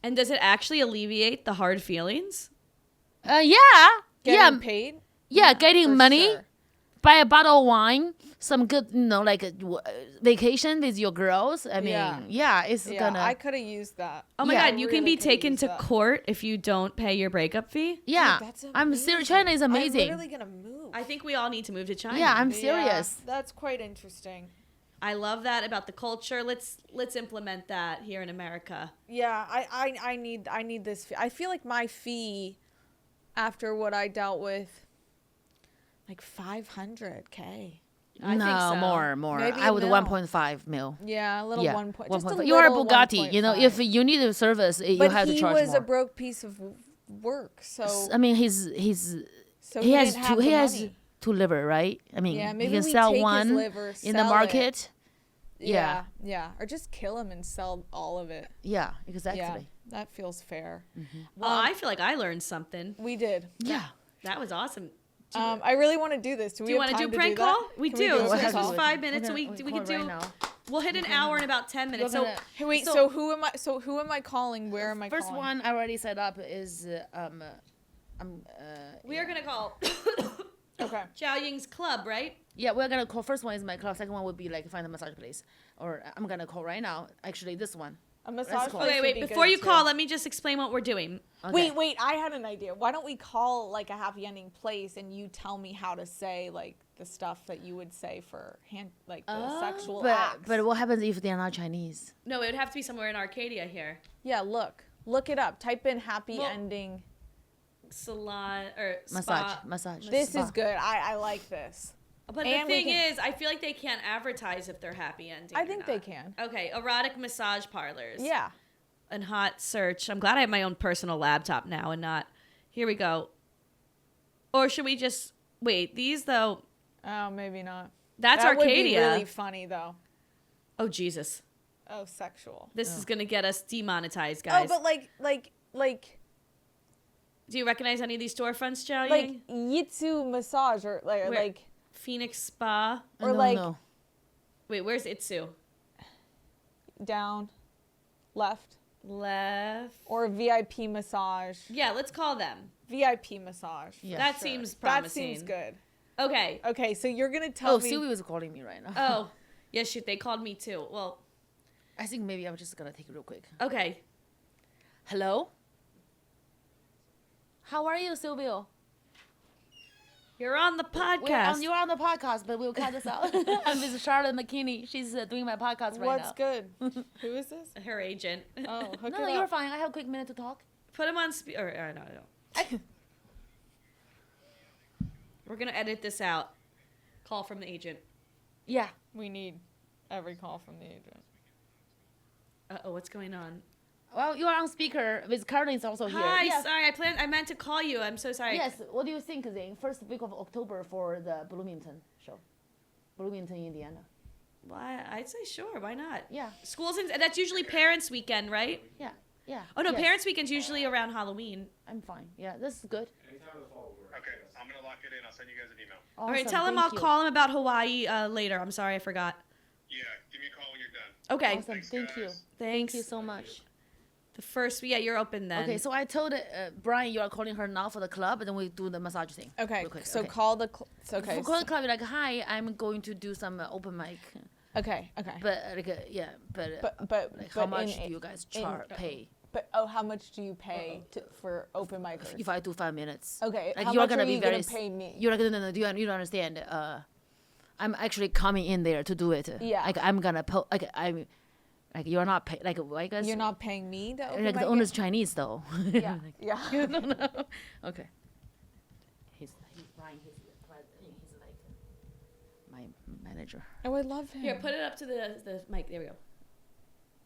And does it actually alleviate the hard feelings? Yeah. Getting paid. Yeah, getting for money, sure. buy a bottle of wine, some good, like vacation with your girls. I mean, Yeah. it's Yeah, gonna. I could have used that. Oh my Yeah. god, you can Really be coulda taken used to that. court if you don't pay your breakup fee. yeah, That's I'm serious. amazing. China is amazing. I'm literally gonna move. I think we all need to move to China. Yeah, I'm Yeah, serious. that's quite interesting. I love that about the culture. Let's implement that here in America. Yeah, I need this fee. I feel like my fee after what I dealt with like 500K. I no, think so. more. Maybe I a would mil. 1.5 mil. Yeah, a little Yeah, 1 point. 1.5. Just a You are a little Bugatti. You know, 1.5. if you need a service, you but have to he charge was more. a broke piece of work, so I mean, so he has didn't have two. He the has money. two liver, right? I mean, Yeah, he maybe can we sell take his one liver, in the sell it. market. Yeah. Yeah, or just kill him and sell all of it. Yeah, exactly. Yeah, that feels fair. Well, I feel like I learned something. We did. Yeah. That was awesome. I really want to do this. Do Do you want to do a do prank that? call? We Can do. do a So prank this was call? 5 minutes, so we could do. We'll hit an hour in about 10 minutes. So Hey, wait. So- So who am I? So who am I calling? Where am I First calling? one I already set up is we are gonna call Okay. Jiaoying's club, right? yeah, we're gonna call. First one is my club. Second one would be like find a massage place, or I'm gonna call right now. Actually, this one. A massage Let's call. place Okay, would wait. be Before good, you too. call, let me just explain what we're doing. Okay. Wait. I had an idea. Why don't we call like a happy ending place and you tell me how to say like the stuff that you would say for the sexual acts? But what happens if they're not Chinese? No, it would have to be somewhere in Arcadia here. Yeah, look it up. Type in happy Well, ending. Salon or Massage, spa. massage. This spa. is good. I like this. But And the we thing can- is, I feel like they can't advertise if they're happy ending. I or think they not. can. Okay, erotic massage parlors. Yeah. And hot search. I'm glad I have my own personal laptop now and not. Here we go. Or should we just wait? These though. Oh, maybe not. That's that Arcadia. Would be really funny though. Oh Jesus. Oh, sexual. This is gonna get us demonetized, guys. Oh, but like do you recognize any of these storefronts, Jiaoying? like Yitsu massage or Where? like Phoenix Spa. or like no. Wait, where's Itsu? down, left, Left. or VIP massage. Yeah, let's call them. VIP massage. Yeah. That Sure. seems That promising. seems good. Okay. Okay, so you're gonna tell Oh, me. Sylvie was calling me right now. Oh, yeah, shoot, they called me too. Well, I think maybe I'm just gonna take it real quick. okay. Hello? How are you, Sylvia? You're on the podcast. You're on the podcast, but we'll cut this out. I'm with Charlotte McKinney. She's doing my podcast right What's now. good? Who is this? Her agent. Oh, hook No, it you're up. fine. I have a quick minute to talk. Put him on no. We're going to edit this out. Call from the agent. Yeah. We need every call from the agent. Uh-oh, what's going on? Well, you are on speaker. With Carolyn is also here. Hi, Yes. sorry. I meant to call you. I'm so sorry. Yes. What do you think, Zane? First week of October for the Bloomington show. Bloomington, Indiana. Why? I'd say sure. Why not? Yeah. Schools and that's usually parents' weekend, right? Yeah. Yeah. Oh no, Yes. parents' weekend's usually around Halloween. I'm fine. Yeah, this is good. Okay, I'm gonna lock it in. I'll send you guys an email. All right, Awesome, tell him thank I'll you. call him about Hawaii later. I'm sorry, I forgot. Yeah, give me a call when you're done. Okay. Awesome. Thanks, Thank you. guys. Thanks. Thank you so much. The first, yeah, you're open then. Okay, so I told Brian you are calling her now for the club, and then we do the massage thing. Okay, Real quick, so okay. call the. Okay. For call the club, you're like, hi, I'm going to do some open mic, Okay. Okay. but yeah, but like, how but much in- do you guys in- pay But how much do you pay for open micers? if I do 5 minutes? Okay, like how you're much gonna are be you very. gonna pay me? You're like, no, you don't understand. I'm actually coming in there to do it. Yeah. Like I'm gonna I'm. Like you're not pay like I guess You're not paying me to open like the mic owner's it? Chinese though. Yeah. Like, Yeah. no. Okay. He's Brian. He's like my manager. Oh, I love him. Here, put it up to the mic. There we go.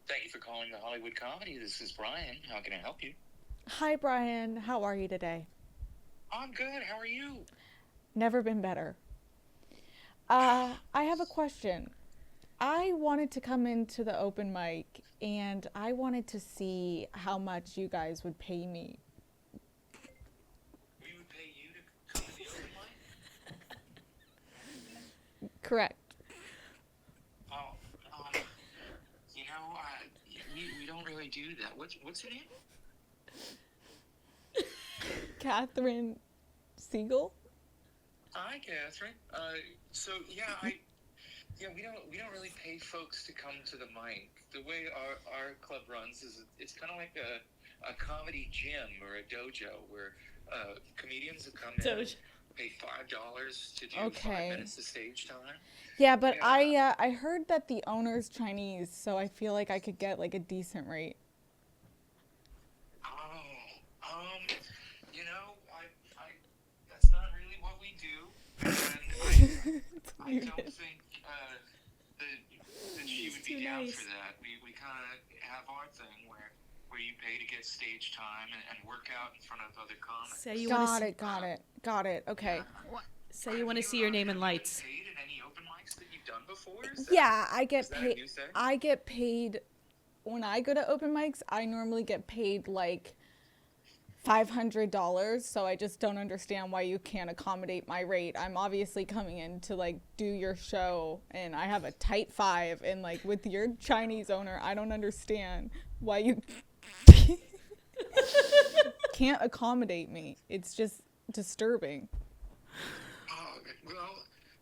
Thank you for calling the Hollywood Comedy. This is Brian. How can I help you? Hi, Brian. How are you today? I'm good. How are you? Never been better. I have a question. I wanted to come into the open mic and I wanted to see how much you guys would pay me. We would pay you to come to the open mic? Correct. Oh, you know, we don't really do that. What's your name? Catherine Siegel? Hi, Catherine. We don't really pay folks to come to the mic. The way our club runs is it's kind of like a comedy gym or a dojo where comedians have come in, pay $5 to do 5 minutes of stage time. Yeah, but Yeah. I heard that the owner's Chinese, so I feel like I could get like a decent rate. You know, I that's not really what we do, and I don't think that she would be down for that. We kind of have our thing where you pay to get stage time and work out in front of other comics. Say you want to Got it. Okay. say you want to see your name in lights. Have you paid at any open mics that you've done before? Is that- Yeah, I get is that a paid. new thing? I get paid when I go to open mics. I normally get paid like $500, so I just don't understand why you can't accommodate my rate. I'm obviously coming in to like do your show, and I have a tight 5, and like with your Chinese owner, I don't understand why you can't accommodate me. It's just disturbing. Oh, well,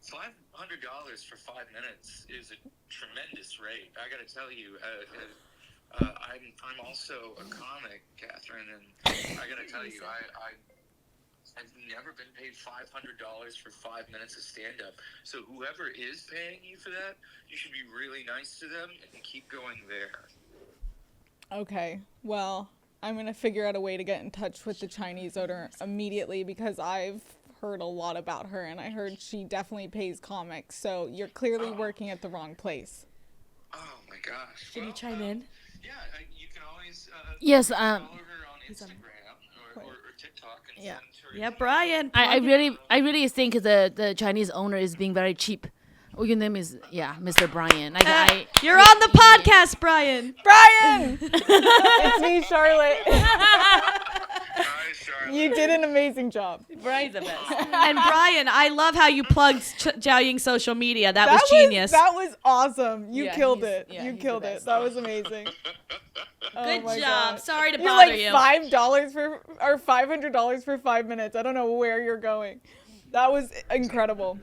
$500 for 5 minutes is a tremendous rate. I got to tell you, I'm also a comic, Catherine, and I got to tell you, I've never been paid $500 for 5 minutes of stand-up. So whoever is paying you for that, you should be really nice to them and keep going there. Okay, well, I'm going to figure out a way to get in touch with the Chinese owner immediately because I've heard a lot about her, and I heard she definitely pays comics, so you're clearly working at the wrong place. Oh, my gosh. Should you chime in? Yeah, you can always Yes, follow her on Instagram or her TikTok and Yeah. send her. Yeah, Brian. I plug it. really think the Chinese owner is being very cheap. Oh, your name is Mr. Brian. You're on the podcast, Brian. Brian! It's me, Charlotte. Hi, Charlotte. You did an amazing job. Brian's the best. And Brian, I love how you plugged Jiaoying's social media. That was genius. That was awesome. You Yeah, killed he's- it. yeah, You he's the killed it. best. That was amazing. Oh Good my job. God. Sorry to You're bother like you. $5 or $500 for 5 minutes. I don't know where you're going. That was incredible.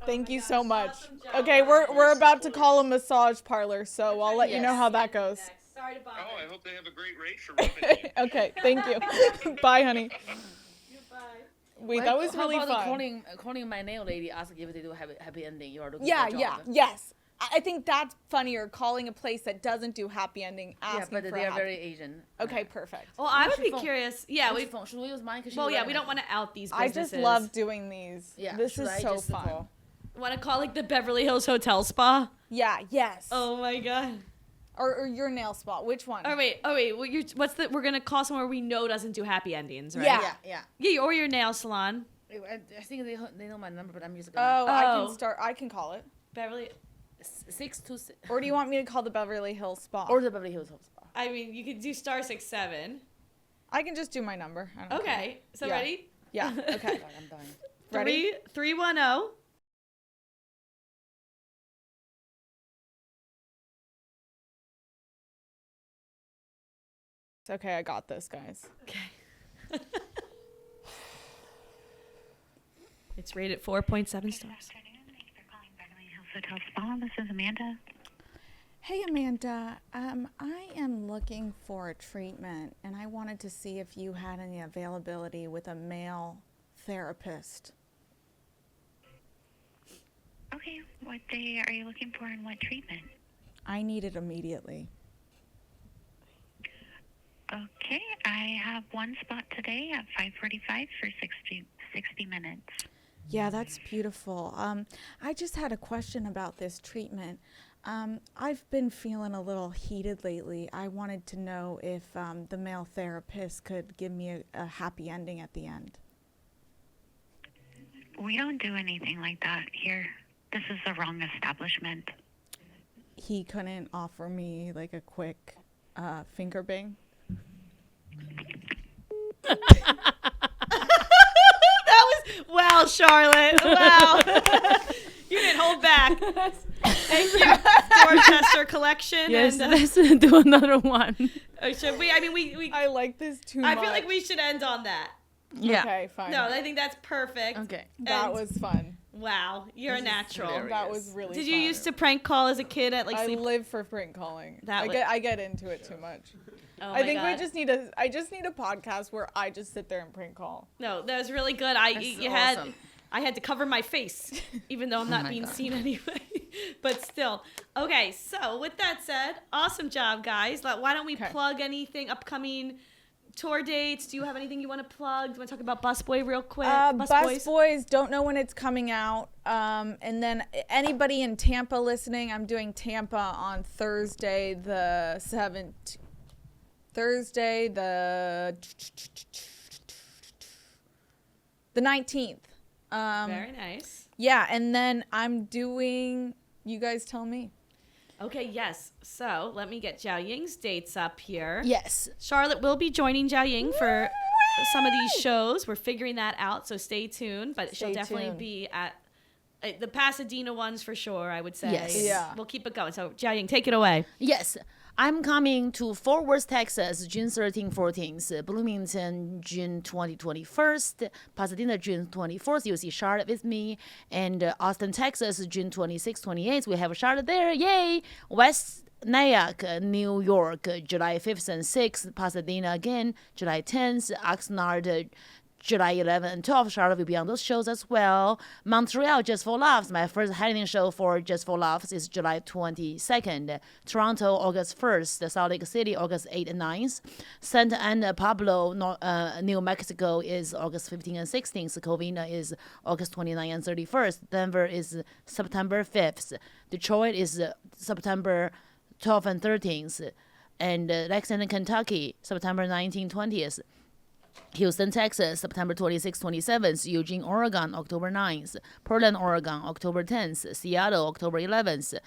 Thank you so much. Awesome job. Okay, we're about to call a massage parlor, so I'll let you know Yes. how that goes. Sorry to bother Oh, I you. hope they have a great rate for rubbing you. Okay, thank you. Bye, honey. Goodbye. Wait, that was How really about fun. calling my nail lady, asking if they do happy ending. You are looking Yeah, for a yeah, job. yes. I think that's funnier, calling a place that doesn't do happy ending, Yeah, asking but for they a are happy- very Asian. Okay, perfect. Well, I would What's be your phone? curious. Yeah, What's we. your phone? Should we use mine? 'Cause Well, she's yeah, we don't recommend- want to out these I businesses. just love doing these. Yeah, This should is I so just fun. call? Want to call like the Beverly Hills Hotel Spa? Yeah, yes. Oh my god. Or your nail spot. Which one? Oh wait. Well, we're gonna call somewhere we know doesn't do happy endings, right? Yeah. Yeah. Or your nail salon, I think they know my number, but I'm just Oh, gonna. I can call it. Beverly. 626 Or do you want me to call the Beverly Hills Spa? or the Beverly Hills Spa. I mean, you could do *67. I can just do my number. I don't care. Okay. So Yeah. ready? Yeah. Okay. God, I'm dying. Ready? 310. Okay, I got this, guys. Okay. It's rated 4.7 stars. Thanks for calling Beverly Hills Hotel Spa. This is Amanda. Hey, Amanda. I am looking for a treatment, and I wanted to see if you had any availability with a male therapist. Okay, what day are you looking for and what treatment? I need it immediately. Okay, I have one spot today at 5:45 for 60 minutes. Yeah, that's beautiful. I just had a question about this treatment. I've been feeling a little heated lately. I wanted to know if the male therapist could give me a happy ending at the end. We don't do anything like that here. This is the wrong establishment. He couldn't offer me like a quick finger bang. That was wow, Charlotte. Wow. You didn't hold back. Thank you, Dorchester Collection. Yes, And, let's do another one. should we? I mean, we. I like this too I much. feel like we should end on that. Yeah. Okay, fine. No, I think that's perfect. Okay. that And- was fun. Wow, you're a natural. hilarious. That was really Did you fun. used to prank call as a kid at like I sleep? live for prank calling. That I get into it too much. Oh I my think God. I just need a podcast where I just sit there and prank call. No, that was really good. Awesome. I had to cover my face, even though I'm not my being God. seen anyway. But still, okay. So with that said, awesome job, guys. Why don't we Okay. plug anything upcoming tour dates? Do you have anything you want to plug? Do you want to talk about Busboy real quick? Bus Boys, don't know when it's coming out. And then anybody in Tampa listening, I'm doing Tampa on Thursday the 7th. Thursday the 19th. Very nice. Yeah, and then I'm doing. You guys tell me. Okay, yes. So let me get Jiaoying's dates up here. Yes. Charlotte will be joining Jiaoying for some of these shows. We're figuring that out, so stay tuned. But she'll Stay definitely tuned. be at the Pasadena ones for sure, I would say. Yes. Yeah. We'll keep it going. So Jiaoying, take it away. Yes. I'm coming to Fort Worth, Texas, June 13th, 14th, Bloomington, June 20, 21st, Pasadena, June 24th. You'll see Charlotte with me. And Austin, Texas, June 26th, 28th. We have Charlotte there. Yay! West Nyack, New York, July 5th and 6th. Pasadena again, July 10th. Oxnard, July 11th and 12th. Charlotte will be on those shows as well. Montreal, Just for Laughs. My first headlining show for Just for Laughs is July 22nd. Toronto, August 1st. Salt Lake City, August 8th and 9th. Santa Ana, Pablo, New Mexico is August 15th and 16th. Covina is August 29th and 31st. Denver is September 5th. Detroit is September 12th and 13th. And Lexington, Kentucky, September 19th, 20th. Houston, Texas, September 26th, 27th. Eugene, Oregon, October 9th. Portland, Oregon, October 10th. Seattle, October 11th.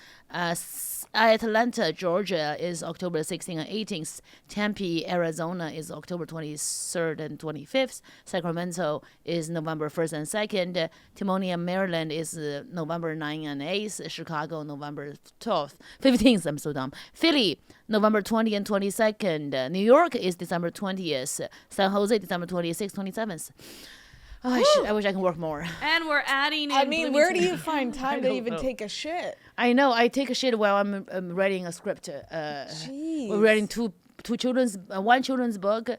Atlanta, Georgia is October 16th and 18th. Tempe, Arizona is October 23rd and 25th. Sacramento is November 1st and 2nd. Timonium, Maryland is November 9th and 8th. Chicago, November 12th, 15th. I'm so dumb. Philly, November 20th and 22nd. New York is December 20th. San Jose, December 26th, 27th. Oh, I wish I could work more. And we're adding in I mean, where do Bloomington. you find time to even take a shit? I know. I take a shit while I'm writing a script. We're writing one children's book,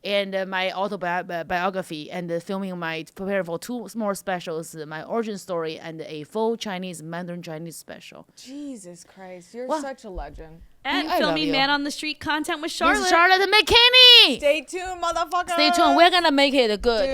and my autobiography, and filming prepare for 2 more specials, my origin story, and a full Mandarin Chinese special. Jesus Christ, you're Well, such a legend. And I love filming you. Man on the Street content with This Charlotte. is Charlotte and McKinney. Stay tuned, motherfucker. Stay tuned. We're gonna make it good. Dude.